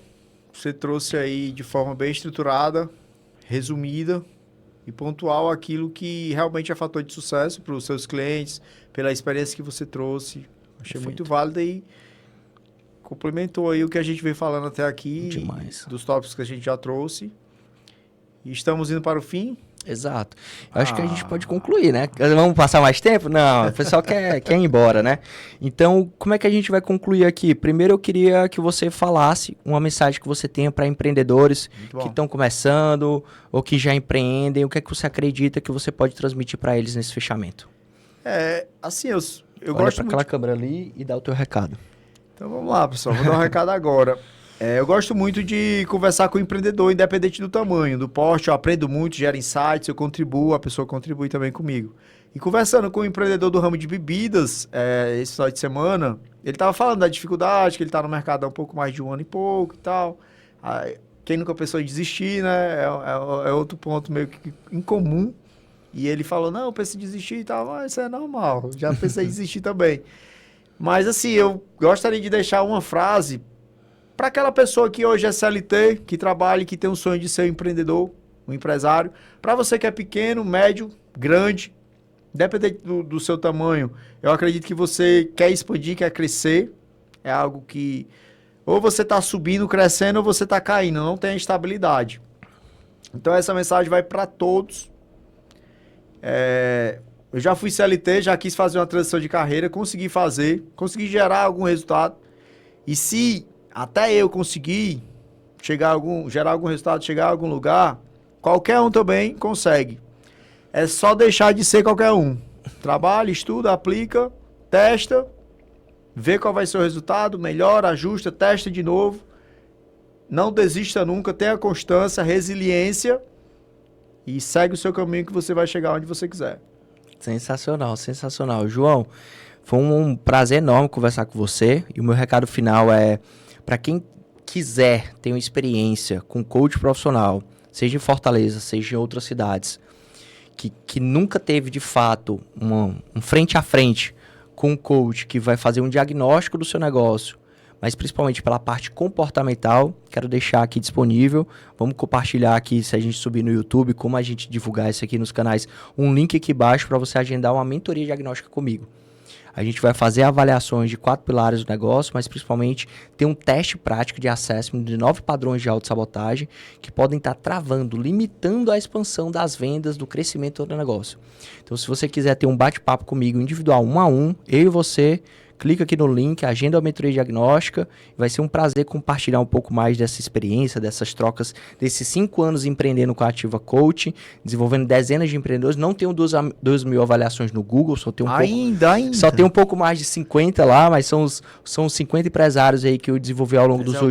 você trouxe aí de forma bem estruturada, resumida e pontual aquilo que realmente é fator de sucesso para os seus clientes, pela experiência que você trouxe. Achei Perfeito. muito válido e complementou aí o que a gente veio falando até aqui, Demais. dos tópicos que a gente já trouxe. E estamos indo para o fim. Exato. Eu acho que a gente pode concluir, né? Vamos passar mais tempo? Não, o pessoal quer ir embora, né? Então, como é que a gente vai concluir aqui? Primeiro, eu queria que você falasse uma mensagem que você tenha para empreendedores que estão começando ou que já empreendem. O que é que você acredita que você pode transmitir para eles nesse fechamento? Assim, eu Olha gosto para aquela câmera ali e dá o teu recado. Então vamos lá, pessoal. Vou dar um recado agora. Eu gosto muito de conversar com o empreendedor, independente do tamanho, do porte. Eu aprendo muito, gero insights, eu contribuo, a pessoa contribui também comigo. E conversando com o empreendedor do ramo de bebidas, esse final de semana, ele estava falando da dificuldade, que ele está no mercado há um pouco mais de 1 ano e pouco e tal. Quem nunca pensou em desistir, né? É outro ponto meio que incomum. E ele falou, não, eu penso em desistir e tal. Mas isso é normal, já pensei em desistir também. Mas assim, eu gostaria de deixar uma frase para aquela pessoa que hoje é CLT, que trabalha e que tem um sonho de ser um empreendedor, um empresário. Para você que é pequeno, médio, grande, independente do seu tamanho, eu acredito que você quer expandir, quer crescer. É algo que ou você está subindo, crescendo, ou você está caindo, não tem estabilidade. Então essa mensagem vai para todos. Eu já fui CLT, já quis fazer uma transição de carreira, consegui fazer, gerar algum resultado. E se até eu conseguir gerar algum resultado, chegar a algum lugar, qualquer um também consegue. É só deixar de ser qualquer um. Trabalha, estuda, aplica, testa, vê qual vai ser o resultado, melhora, ajusta, testa de novo. Não desista nunca, tenha constância, resiliência e segue o seu caminho que você vai chegar onde você quiser. Sensacional, sensacional. João, foi um prazer enorme conversar com você. E o meu recado final é, para quem quiser ter uma experiência com coach profissional, seja em Fortaleza, seja em outras cidades, que nunca teve de fato um frente a frente com um coach que vai fazer um diagnóstico do seu negócio, mas principalmente pela parte comportamental, quero deixar aqui disponível. Vamos compartilhar aqui, se a gente subir no YouTube, como a gente divulgar isso aqui nos canais, um link aqui embaixo para você agendar uma mentoria diagnóstica comigo. A gente vai fazer avaliações de 4 pilares do negócio, mas principalmente ter um teste prático de assessment de 9 padrões de autossabotagem que podem estar travando, limitando a expansão das vendas, do crescimento do negócio. Então, se você quiser ter um bate-papo comigo individual, 1 a 1, eu e você, clica aqui no link, agenda a mentoria diagnóstica. Vai ser um prazer compartilhar um pouco mais dessa experiência, dessas trocas, desses 5 anos empreendendo com a Ativa Coach, desenvolvendo dezenas de empreendedores. Não tenho 2.000 avaliações no Google, só tenho só tem um pouco mais de 50 lá, mas são os 50 empresários aí que eu desenvolvi ao longo dos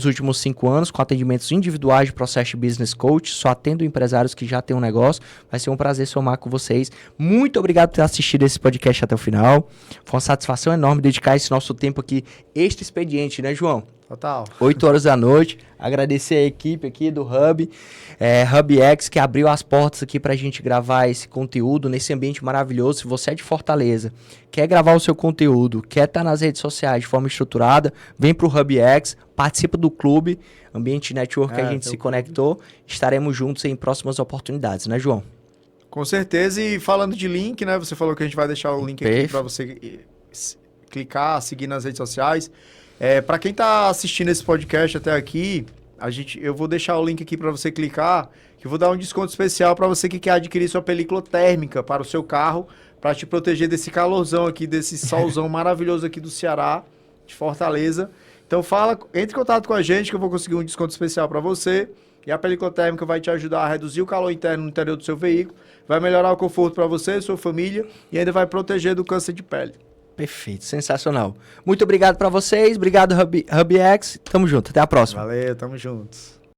últimos 5 anos, com atendimentos individuais de processo business coach. Só atendo empresários que já têm um negócio. Vai ser um prazer somar com vocês. Muito obrigado por ter assistido esse podcast até o final. Foi uma satisfação enorme dedicar esse nosso tempo aqui, este expediente, né, João? Total. 8 horas da noite. Agradecer a equipe aqui do Hub, HubX, que abriu as portas aqui pra gente gravar esse conteúdo nesse ambiente maravilhoso. Se você é de Fortaleza, quer gravar o seu conteúdo, quer estar nas redes sociais de forma estruturada, vem pro HubX, participa do clube, ambiente network que a gente se conectou. Estaremos juntos em próximas oportunidades, né, João? Com certeza. E falando de link, né? Você falou que a gente vai deixar o link aqui para você clicar, seguir nas redes sociais. Para quem está assistindo esse podcast até aqui, eu vou deixar o link aqui para você clicar, que eu vou dar um desconto especial para você que quer adquirir sua película térmica para o seu carro, para te proteger desse calorzão aqui, desse solzão maravilhoso aqui do Ceará, de Fortaleza. Então entre em contato com a gente que eu vou conseguir um desconto especial para você. E a película térmica vai te ajudar a reduzir o calor interno no interior do seu veículo, vai melhorar o conforto para você e sua família e ainda vai proteger do câncer de pele. Perfeito, sensacional. Muito obrigado para vocês, obrigado HubX, tamo junto, até a próxima. Valeu, tamo juntos.